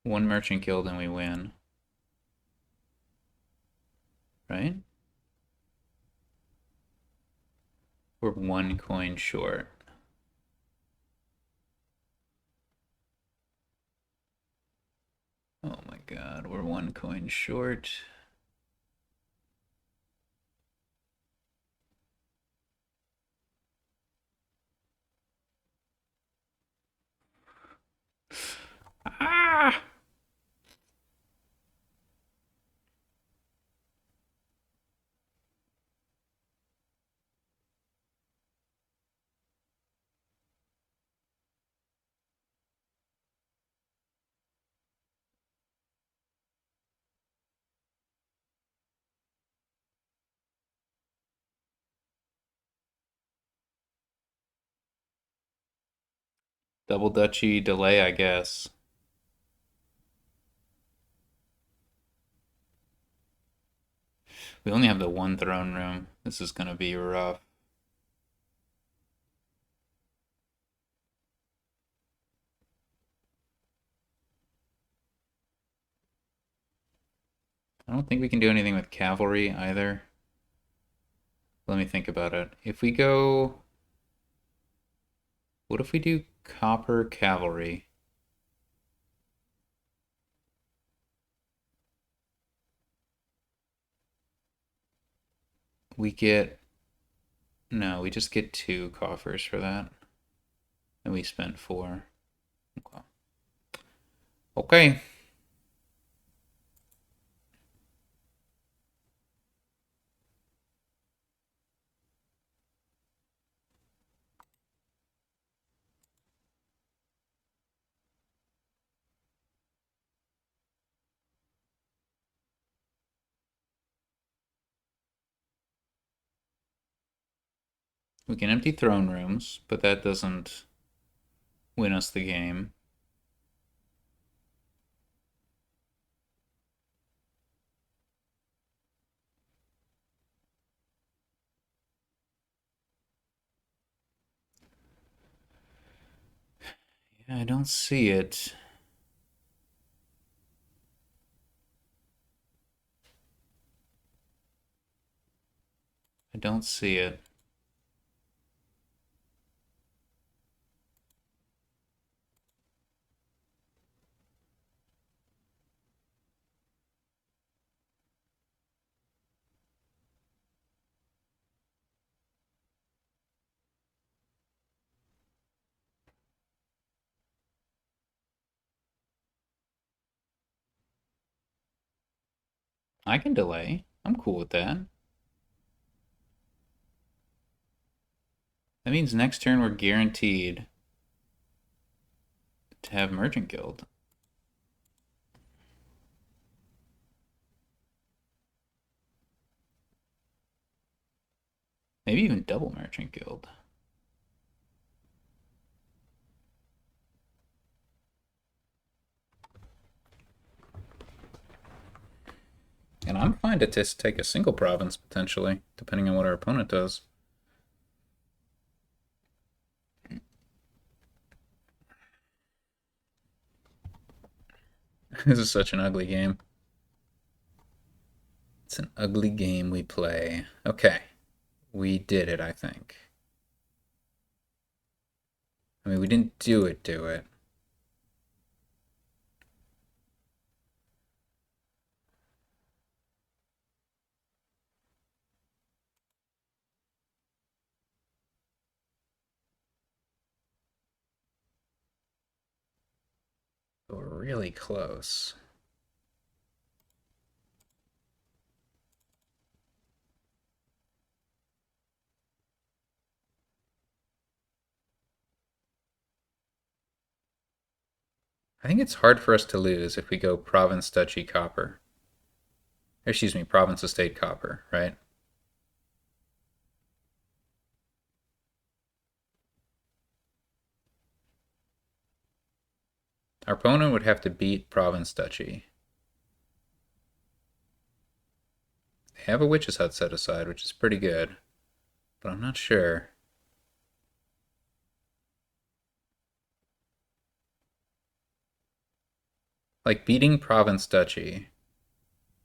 One merchant guild and we win. Right? We're 1 coin short. Oh my god, we're 1 coin short. Ah! Double duchy delay, I guess. We only have the 1 throne room. This is gonna be rough. I don't think we can do anything with cavalry either. Let me think about it. If we go... What if we do copper cavalry? We get... No, we just get 2 coffers for that. And we spent 4. Okay. Okay. We can empty throne rooms, but that doesn't win us the game. Yeah, I don't see it. I don't see it. I can delay. I'm cool with that. That means next turn we're guaranteed to have Merchant Guild. Maybe even double Merchant Guild. And I'm fine to just take a single province, potentially, depending on what our opponent does. This is such an ugly game. It's an ugly game we play. Okay. We did it, I think. I mean, we didn't do it. But we're really close. I think it's hard for us to lose if we go province, duchy, copper. Excuse me, province, estate, copper, right? Our opponent would have to beat province, duchy. They have a witch's hut set aside, which is pretty good, but I'm not sure. Like beating province, duchy.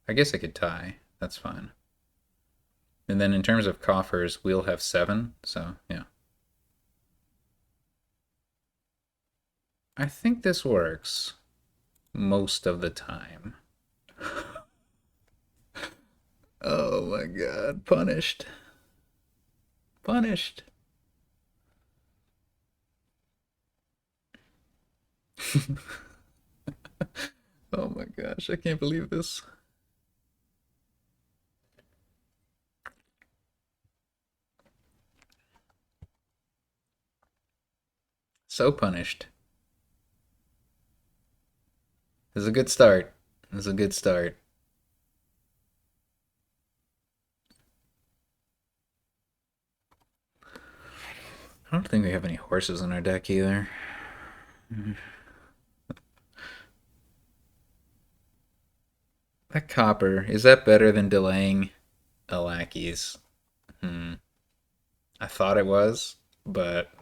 I guess I could tie. That's fine. And then in terms of coffers, we'll have 7, so yeah. I think this works most of the time. Oh my god, punished. Punished. Oh my gosh, I can't believe this. So punished. This is a good start. This is a good start. I don't think we have any horses in our deck either. That copper, is that better than delaying a lackey's? I thought it was, but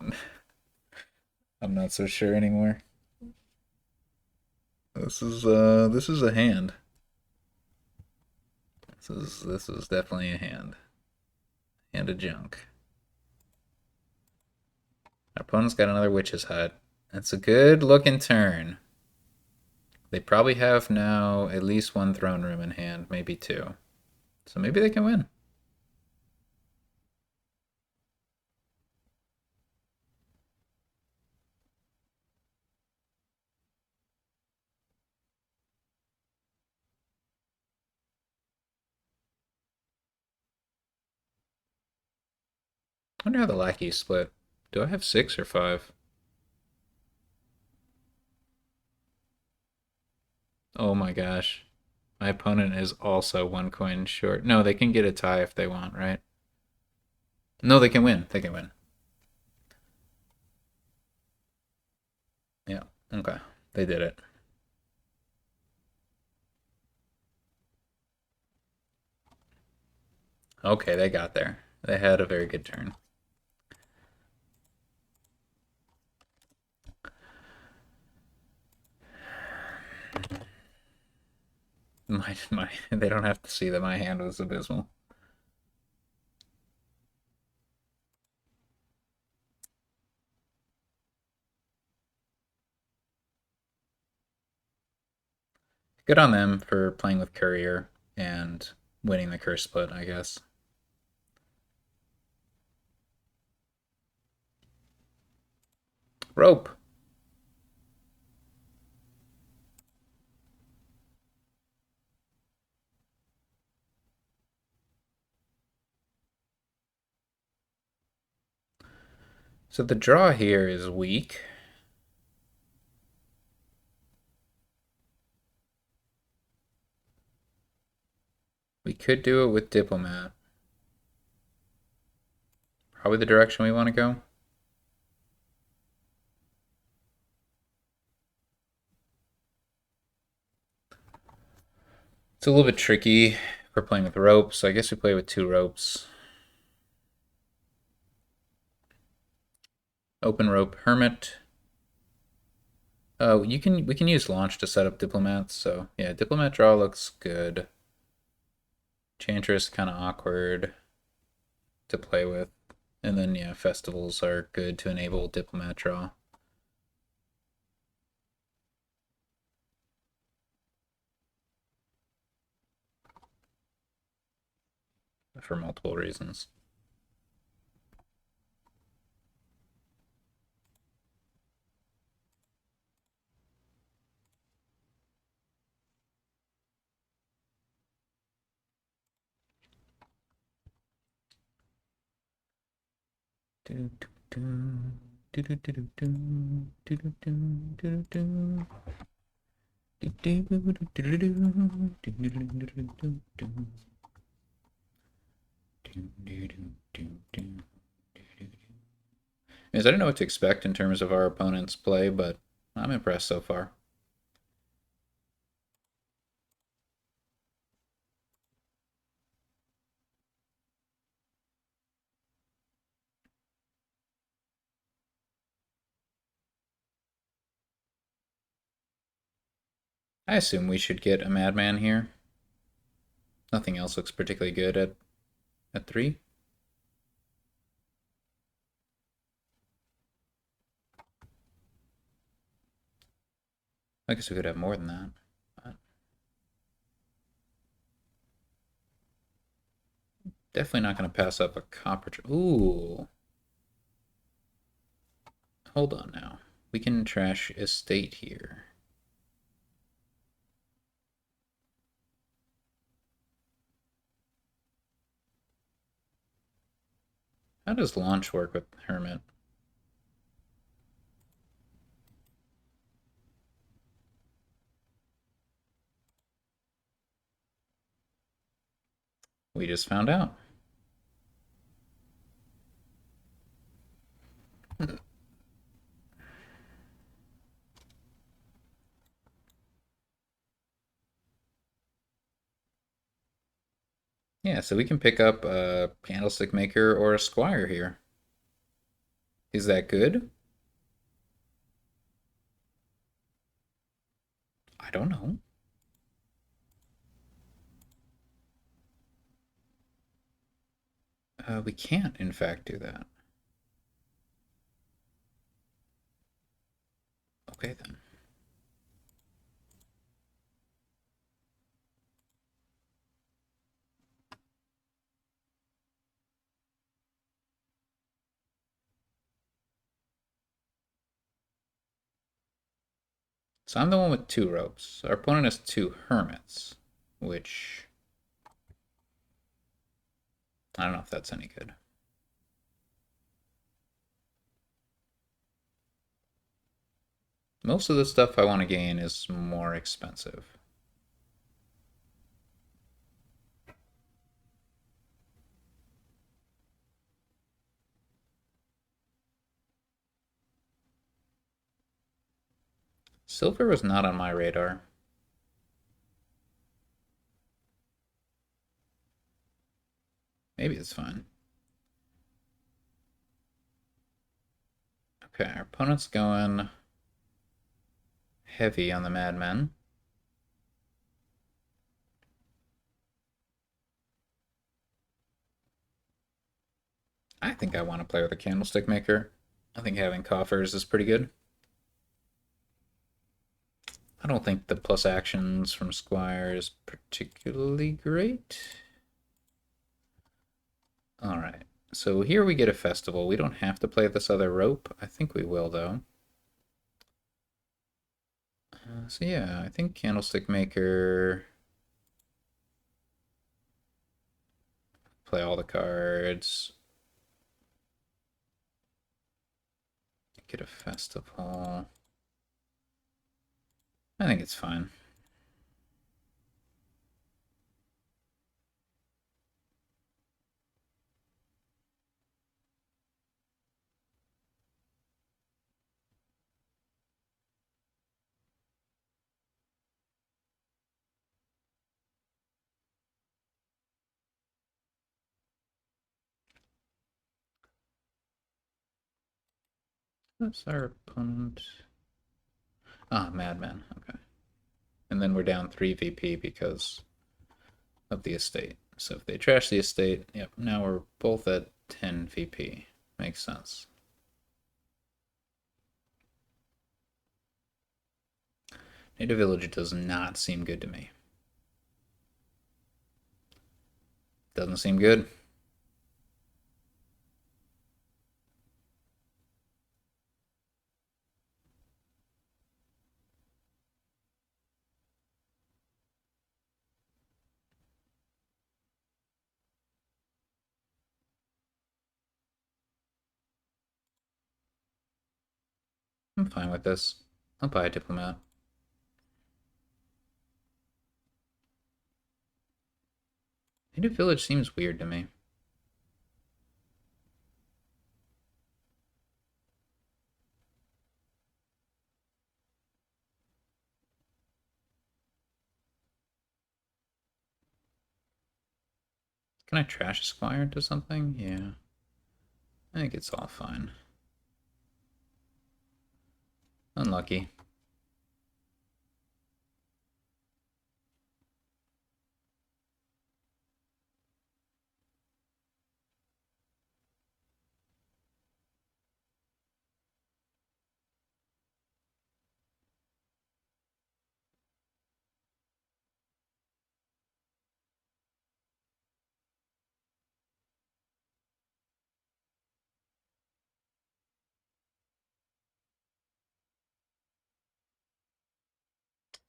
I'm not so sure anymore. This is a hand. This is definitely a hand. Hand of junk. Our opponent's got another witch's hut. That's a good looking turn. They probably have now at least 1 throne room in hand, maybe 2. So maybe they can win. I wonder how the lackeys split. Do I have 6 or 5? Oh my gosh. My opponent is also 1 coin short. No, they can get a tie if they want, right? No, they can win. They can win. Yeah, okay. They did it. Okay, they got there. They had a very good turn. They don't have to see that my hand was abysmal. Good on them for playing with courier and winning the curse split, I guess. Rope. So the draw here is weak. We could do it with Diplomat. Probably the direction we want to go. It's a little bit tricky if we're playing with ropes, so I guess we play with 2 ropes. Open rope Hermit. Oh, we can use launch to set up diplomats, so yeah, diplomat draw looks good. Chantress kind of awkward to play with. And then yeah, festivals are good to enable diplomat draw. For multiple reasons. I don't know what to expect in terms of our opponent's play, but I'm impressed so far. I assume we should get a Madman here. Nothing else looks particularly good at 3. I guess we could have more than that. But definitely not going to pass up a copper. Ooh. Hold on now. We can trash estate here. How does launch work with Hermit? We just found out. Yeah, so we can pick up a Candlestick Maker or a Squire here. Is that good? I don't know. We can't, in fact, do that. Okay, then. So I'm the one with 2 ropes. Our opponent has 2 hermits, which I don't know if that's any good. Most of the stuff I want to gain is more expensive. Silver was not on my radar. Maybe it's fine. Okay, our opponent's going heavy on the Madmen. I think I want to play with a Candlestick Maker. I think having coffers is pretty good. I don't think the plus actions from Squire is particularly great. Alright, so here we get a festival. We don't have to play this other rope. I think we will, though. So yeah, I think Candlestick Maker... Play all the cards. Get a festival. I think it's fine. That's our opponent. Ah, Madman. Okay. And then we're down 3 VP because of the estate. So if they trash the estate, yep, now we're both at 10 VP. Makes sense. Native Village does not seem good to me. Doesn't seem good. I'm fine with this. I'll buy a Diplomat. Native Village seems weird to me. Can I trash Squire into something? Yeah. I think it's all fine. Unlucky.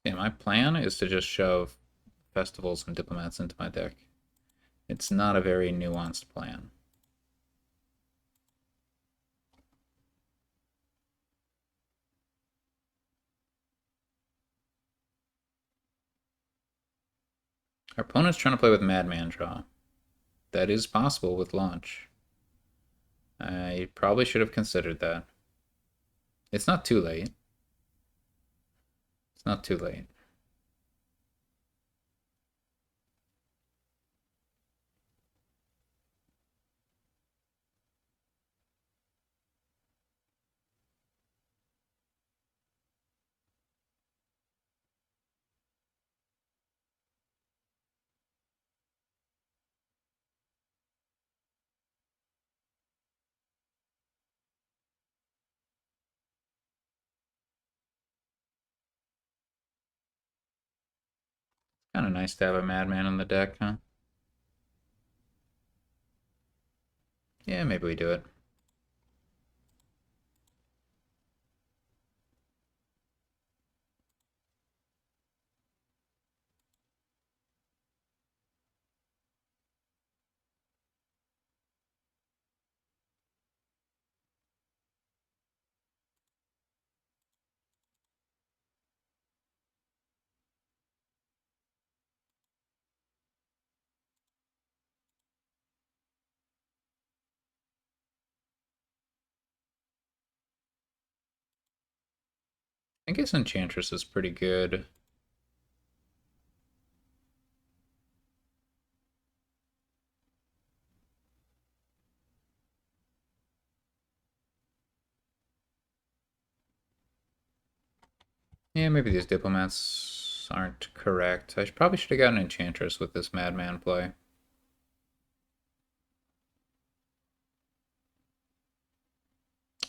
Yeah, my plan is to just shove festivals and diplomats into my deck. It's not a very nuanced plan. Our opponent's trying to play with Madman draw. That is possible with launch. I probably should have considered that. It's not too late. It's not too late. Kind of nice to have a Madman in the deck, huh? Yeah, maybe we do it. I guess Enchantress is pretty good. Yeah, maybe these diplomats aren't correct. I probably should have gotten Enchantress with this Madman play.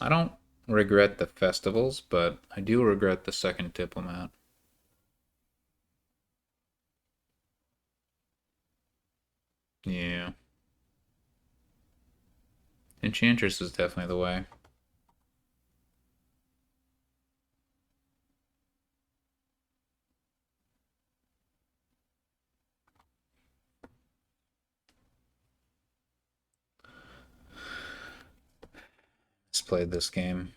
I don't regret the festivals, but I do regret the second diplomat. Yeah. Enchantress is definitely the way. Let's play this game.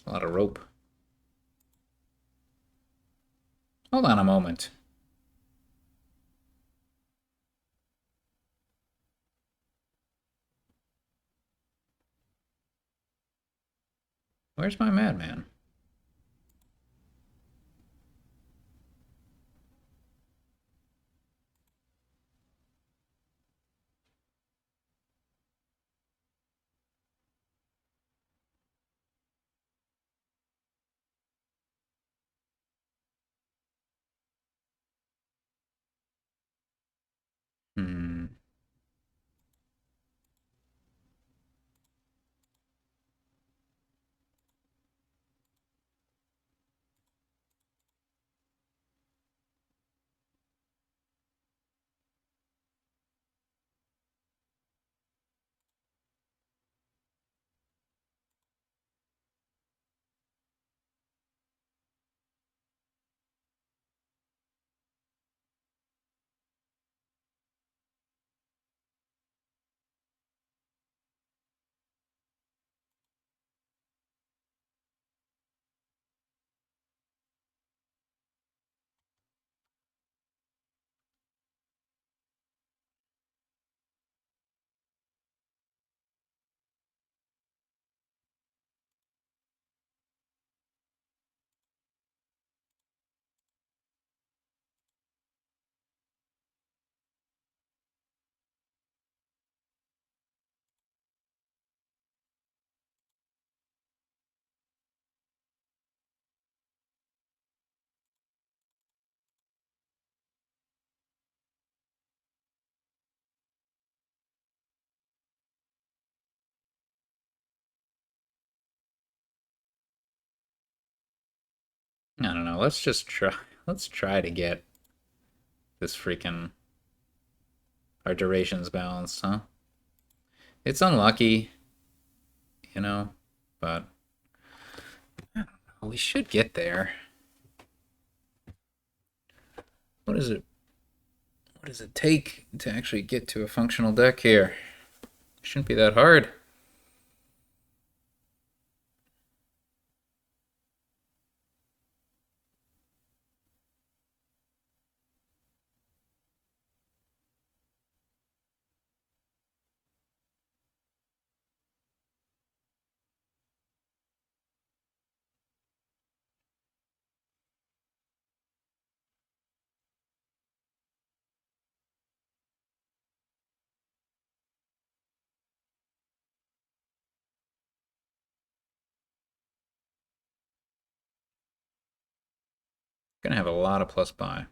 A lot of rope. Hold on a moment. Where's my Madman? Hmm. I don't know. Let's just try. Let's try to get this freaking our durations balanced, huh? It's unlucky, you know, but we should get there. What is it? What does it take to actually get to a functional deck here? Shouldn't be that hard. Gonna have a lot of plus buy.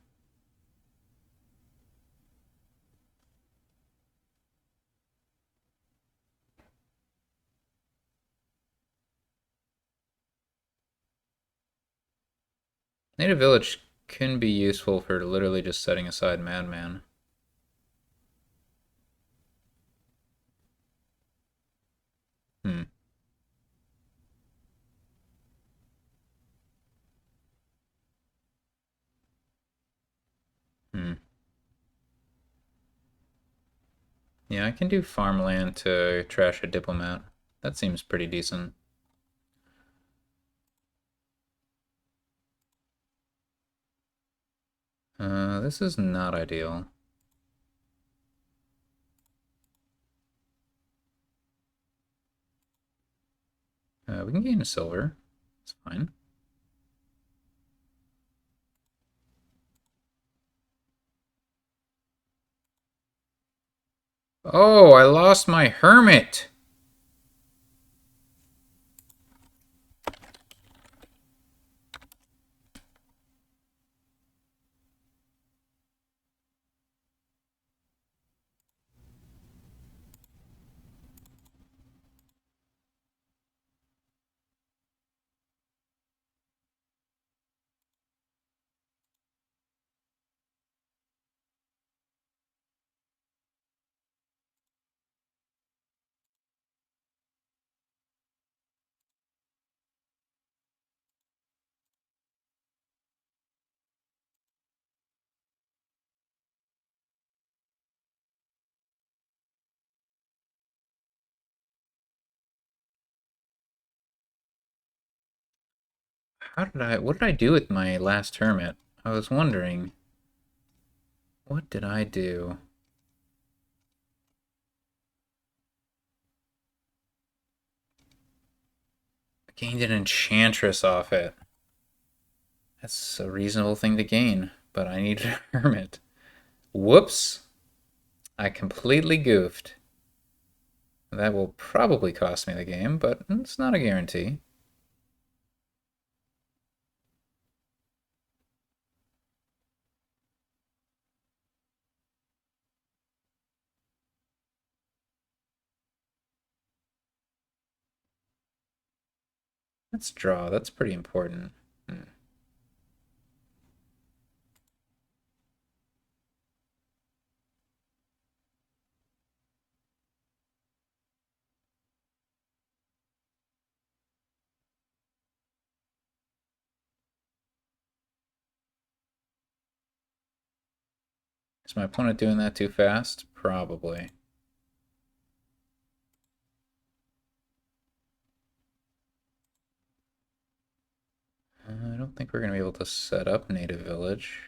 Native Village can be useful for literally just setting aside Madman. Hmm. Hmm. Yeah, I can do farmland to trash a diplomat. That seems pretty decent. This is not ideal. We can gain a silver. It's fine. Oh, I lost my hermit! What did I do with my last hermit? I was wondering, what did I do? I gained an enchantress off it. That's a reasonable thing to gain, but I need a hermit. Whoops! I completely goofed. That will probably cost me the game, but it's not a guarantee. Let's draw. That's pretty important. Hmm. Is my opponent doing that too fast? Probably. I don't think we're going to be able to set up Native Village.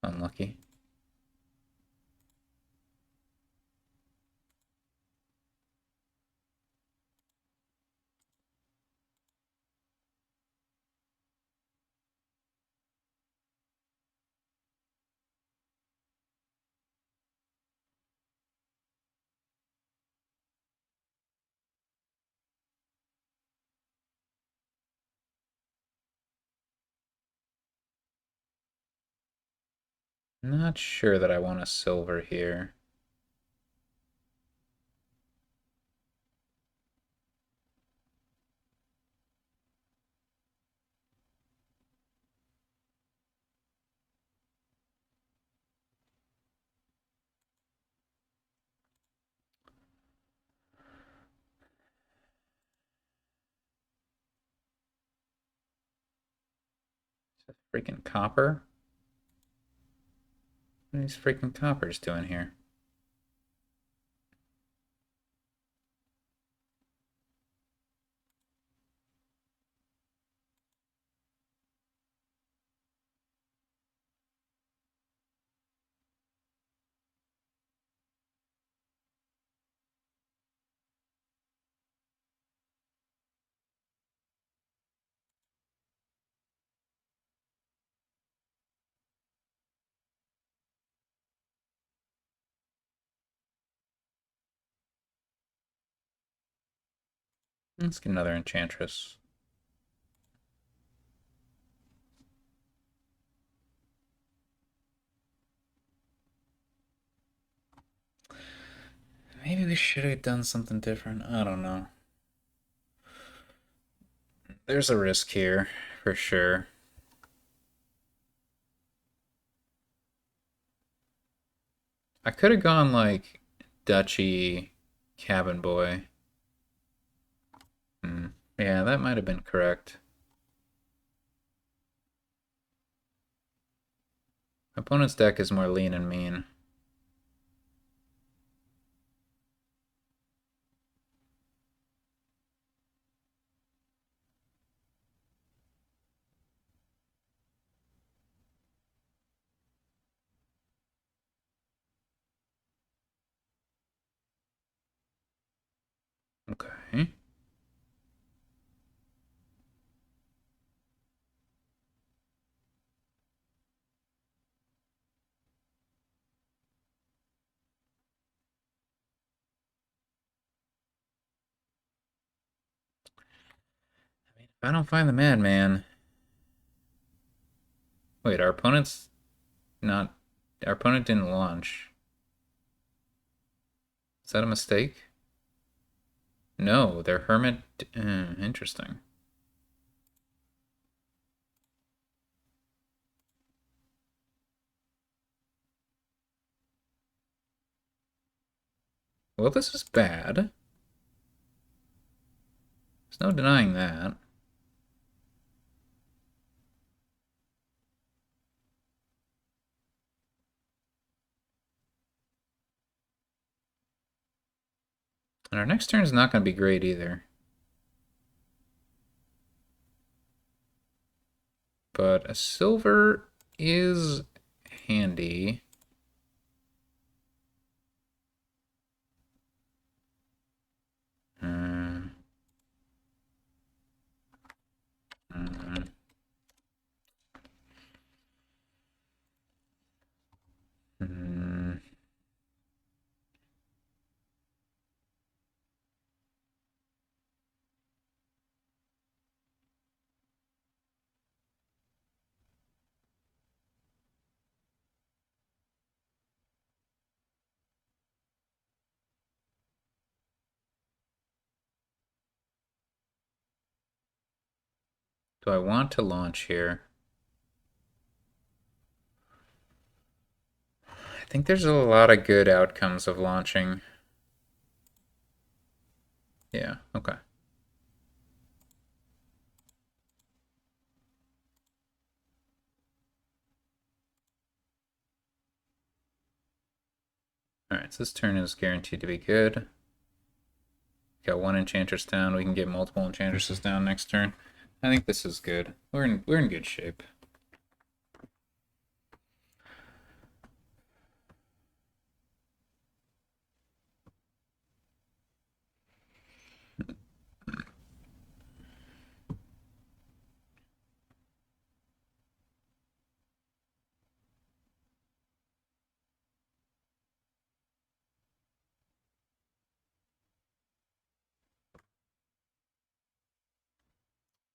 Unlucky. Not sure that I want a silver here. Freaking copper? What are these freaking coppers doing here? Let's get another enchantress. Maybe we should have done something different. I don't know. There's a risk here, for sure. I could have gone like Duchy Cabin Boy. Yeah, that might have been correct. Opponent's deck is more lean and mean. Okay. If I don't find the Madman... Wait, our opponent's not... Our opponent didn't launch. Is that a mistake? No, their Hermit... interesting. Well, this is bad. There's no denying that. And our next turn is not going to be great either. But a silver is handy. Mm. Mm. Mm. Do I want to launch here? I think there's a lot of good outcomes of launching. Yeah, okay. Alright, so this turn is guaranteed to be good. Got one Enchantress down. We can get multiple Enchantresses down next turn. I think this is good. We're in good shape.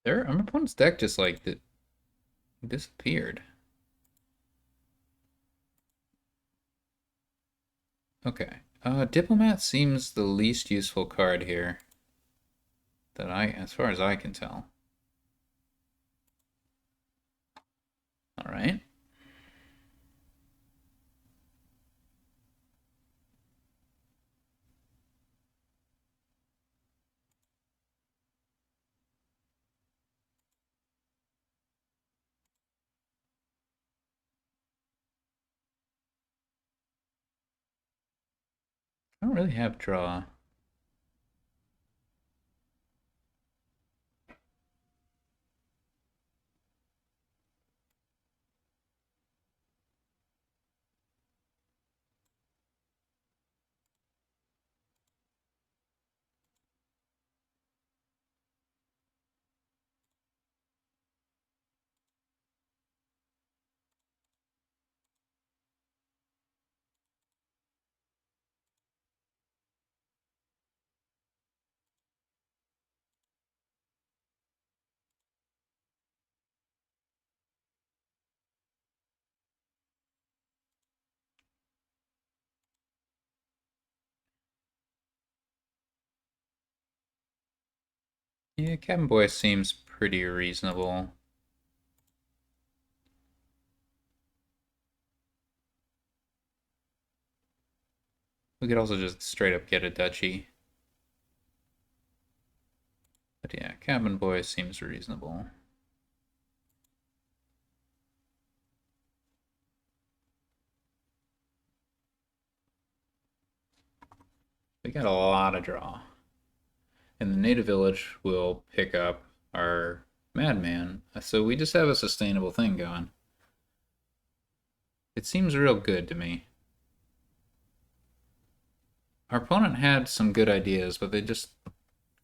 Our opponent's deck just like disappeared. Okay. Diplomat seems the least useful card here. As far as I can tell. Alright. I don't really have draw. Yeah, Cabin Boy seems pretty reasonable. We could also just straight up get a duchy. But yeah, Cabin Boy seems reasonable. We got a lot of draw. And the native village will pick up our Madman. So we just have a sustainable thing going. It seems real good to me. Our opponent had some good ideas, but they just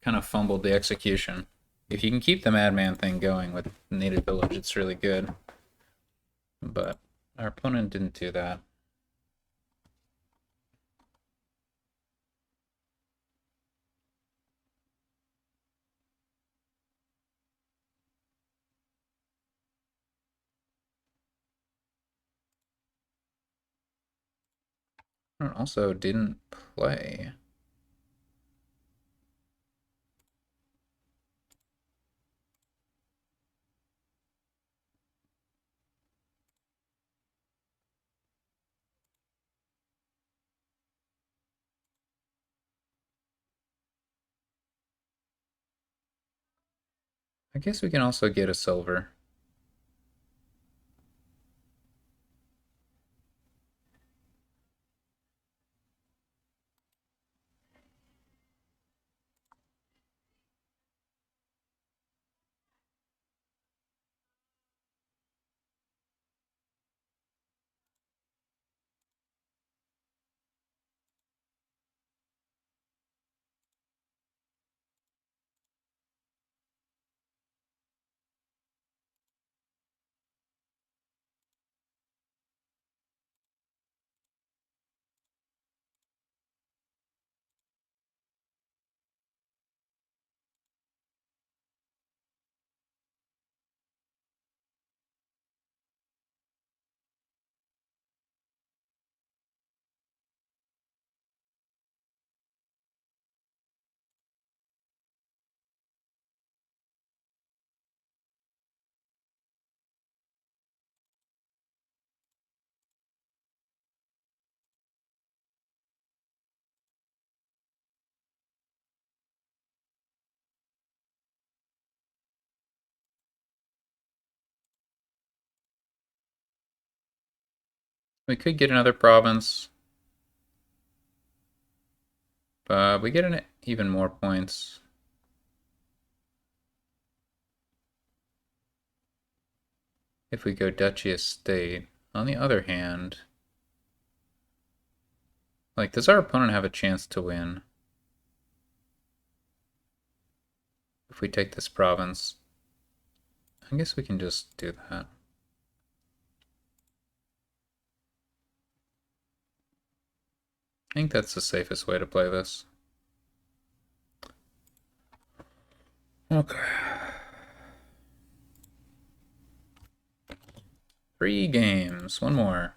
kind of fumbled the execution. If you can keep the Madman thing going with native village, it's really good. But our opponent didn't do that. Also didn't play. I guess we can also get a silver. We could get another province, but we get even more points. If we go Duchy Estate. On the other hand, like, does our opponent have a chance to win? If we take this province, I guess we can just do that. I think that's the safest way to play this. Okay. 3 games. One more.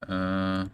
Uh,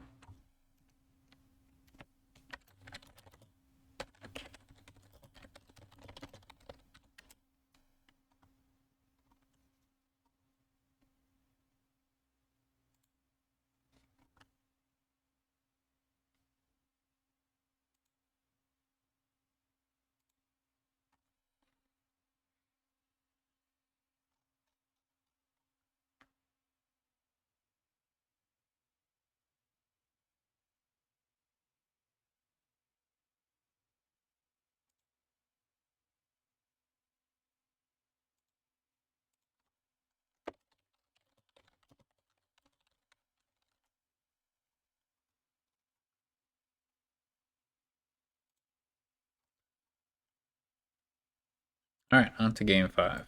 Alright, on to game 5.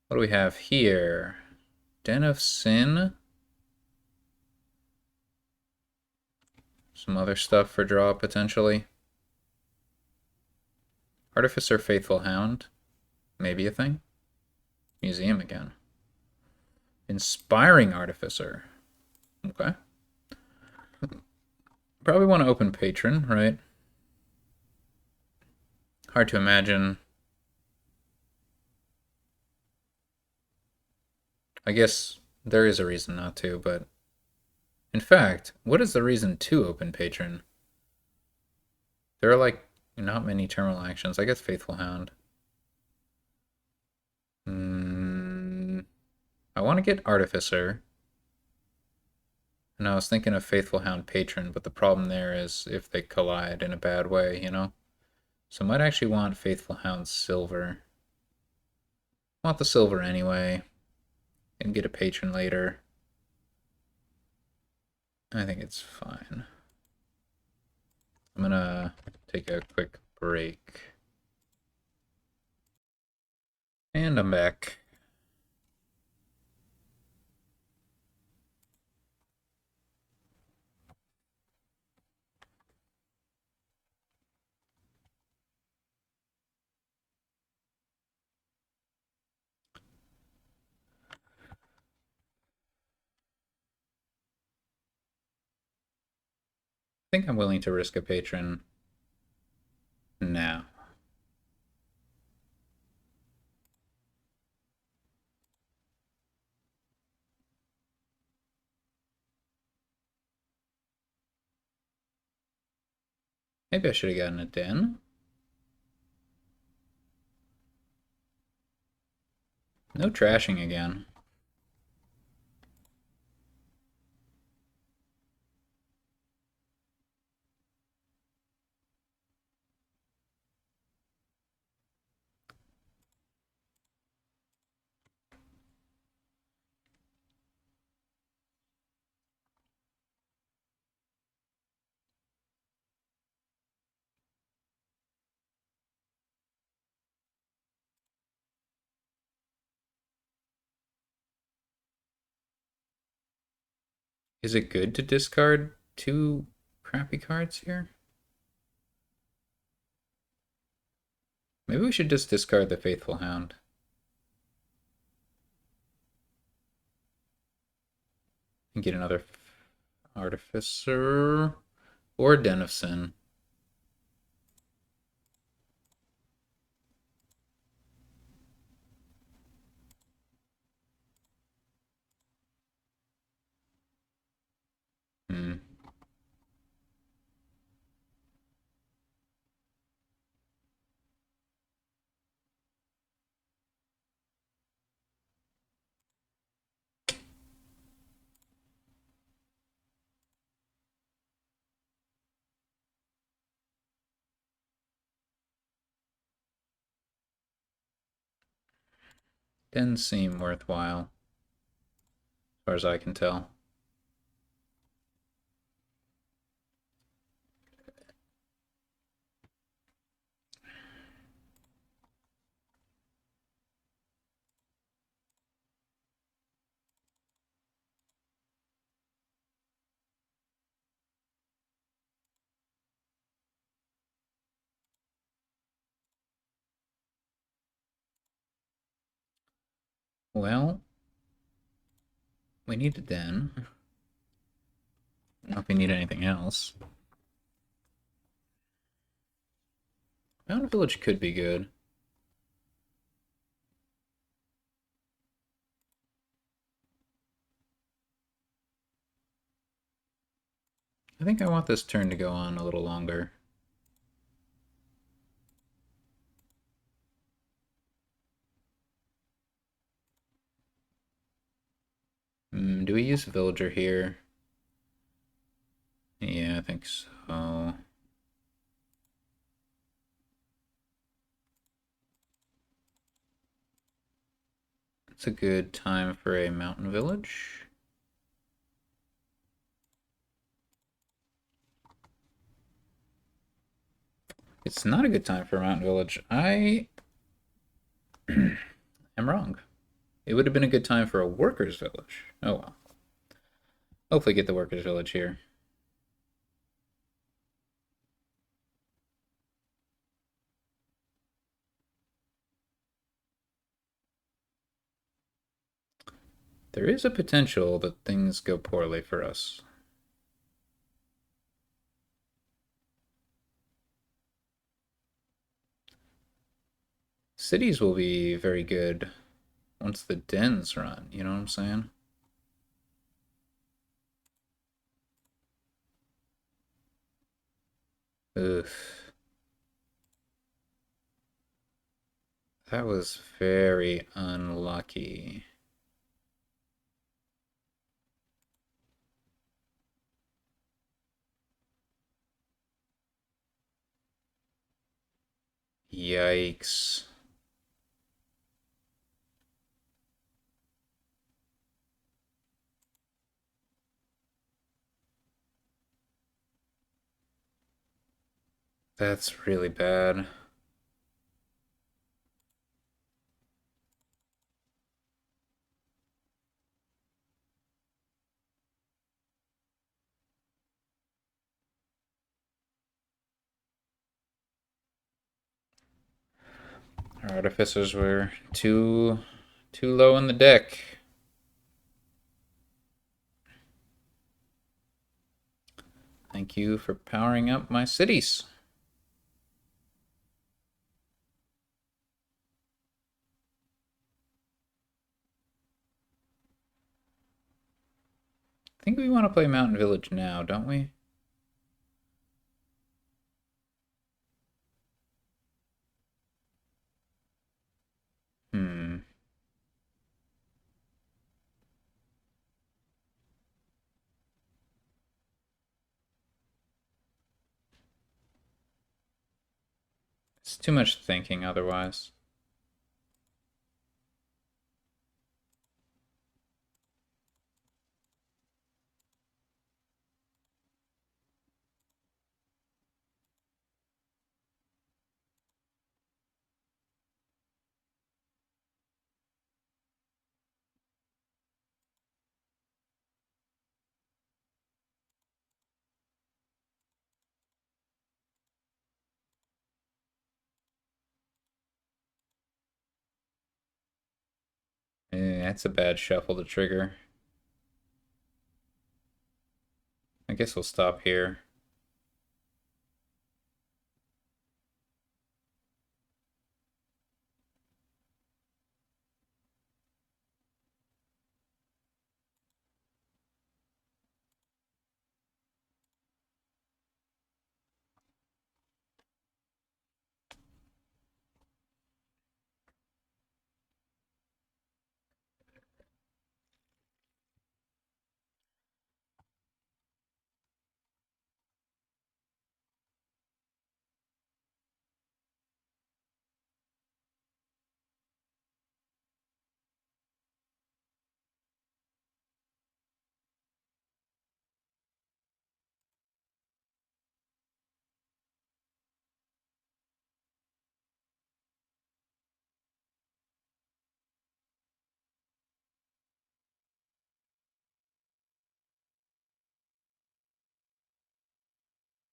What do we have here? Den of Sin. Some other stuff for draw, potentially. Artificer, Faithful Hound. Maybe a thing. Museum again. Inspiring Artificer. Okay. Probably want to open Patron, right? Hard to imagine. I guess there is a reason not to, but... In fact, what is the reason to open Patron? There are, like, not many terminal actions. I guess Faithful Hound. I want to get Artificer. And I was thinking of Faithful Hound Patron, but the problem there is if they collide in a bad way, you know? So I might actually want Faithful Hound Silver. Want the silver anyway. And get a Patron later. I think it's fine. I'm gonna take a quick break. And I'm back. I think I'm willing to risk a Patron now. Maybe I should have gotten a Den. No trashing again. Is it good to discard 2 crappy cards here? Maybe we should just discard the Faithful Hound. And get another Artificer or Den of Sin. Hmm. Didn't seem worthwhile, as far as I can tell. Well, we need a den. I don't know if we need anything else. Mountain Village could be good. I think I want this turn to go on a little longer. Do we use a villager here? Yeah, I think so. It's a good time for a mountain village. It's not a good time for a mountain village. I am wrong. It would have been a good time for a workers' village. Oh well. Hopefully get the workers' village here. There is a potential that things go poorly for us. Cities will be very good once the dens run, you know what I'm saying? Ugh. That was very unlucky. Yikes. That's really bad. Our artificers were too low in the deck. Thank you for powering up my cities. I think we want to play Mountain Village now, don't we? Hmm. It's too much thinking otherwise. That's a bad shuffle to trigger. I guess we'll stop here.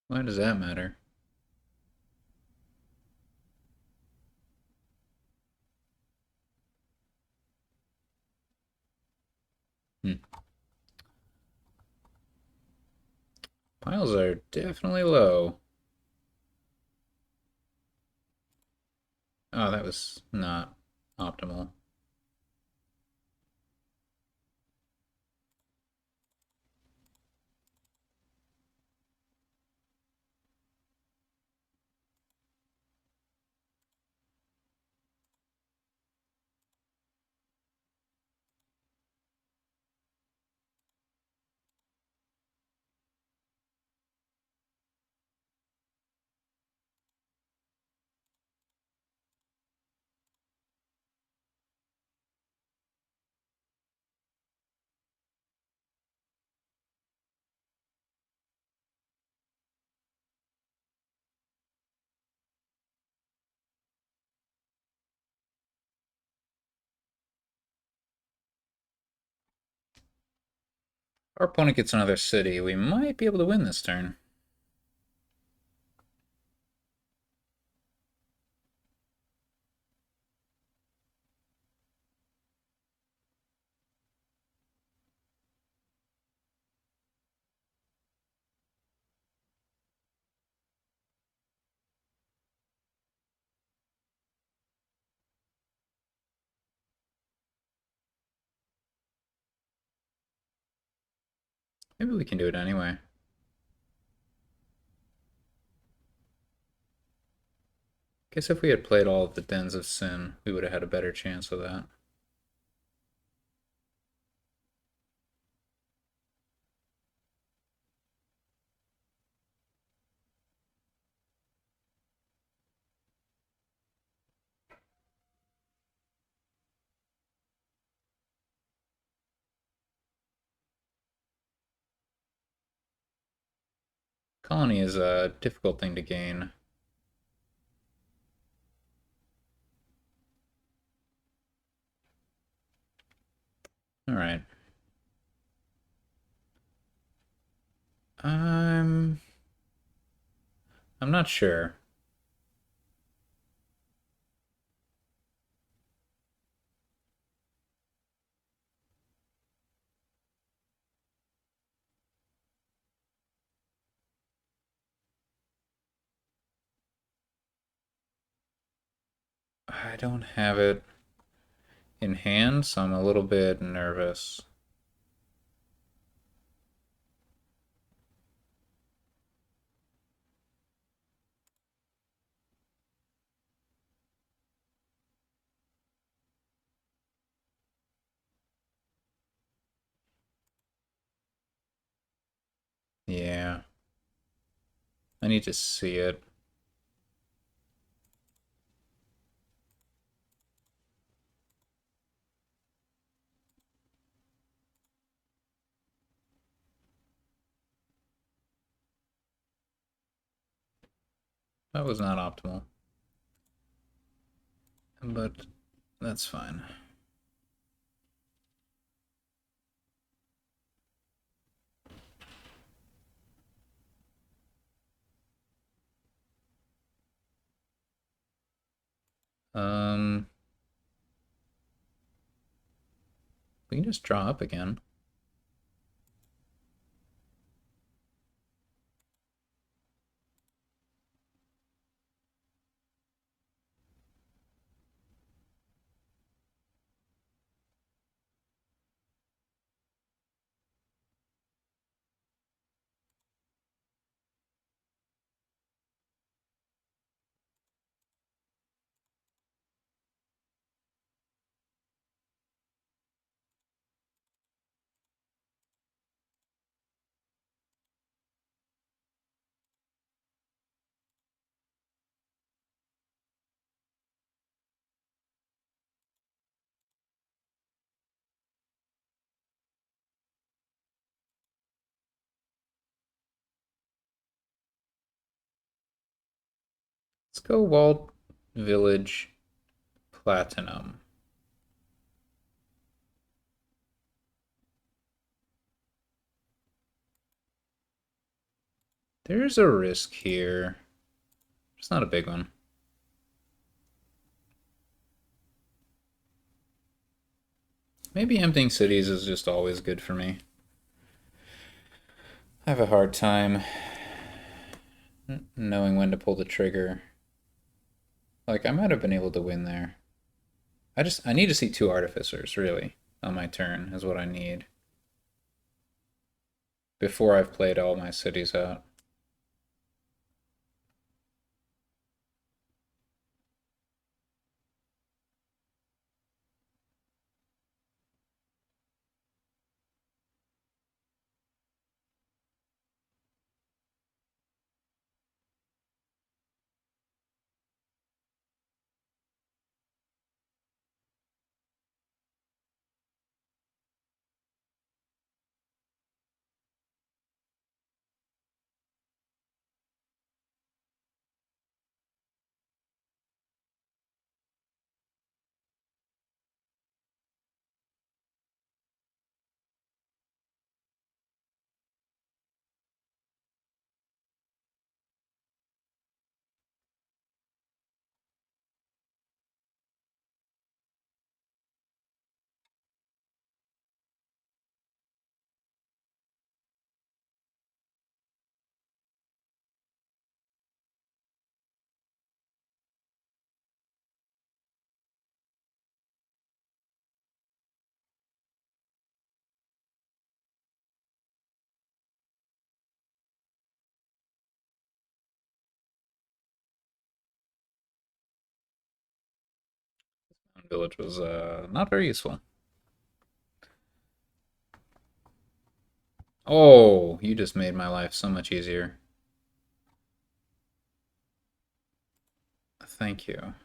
Why does that matter? Hmm. Piles are definitely low. Oh, that was not optimal. Our opponent gets another city. We might be able to win this turn. Maybe we can do it anyway. Guess if we had played all of the Dens of Sin, we would have had a better chance of that. Colony is a difficult thing to gain. Alright. I'm not sure. I don't have it in hand, so I'm a little bit nervous. Yeah. I need to see it. That was not optimal. But that's fine. Um, we can just draw up again. Let's go Walled Village Platinum. There's a risk here. It's not a big one. Maybe emptying cities is just always good for me. I have a hard time knowing when to pull the trigger. Like, I might have been able to win there. I need to see 2 Artificers, really, on my turn, is what I need. Before I've played all my cities out. Village was not very useful. Oh, you just made my life so much easier. Thank you.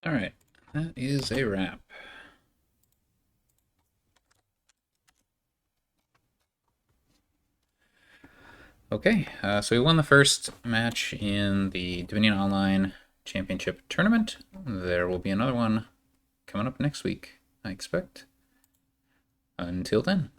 All right, that is a wrap. Okay, so we won the first match in the Dominion Online Championship Tournament. There will be another one coming up next week, I expect. Until then.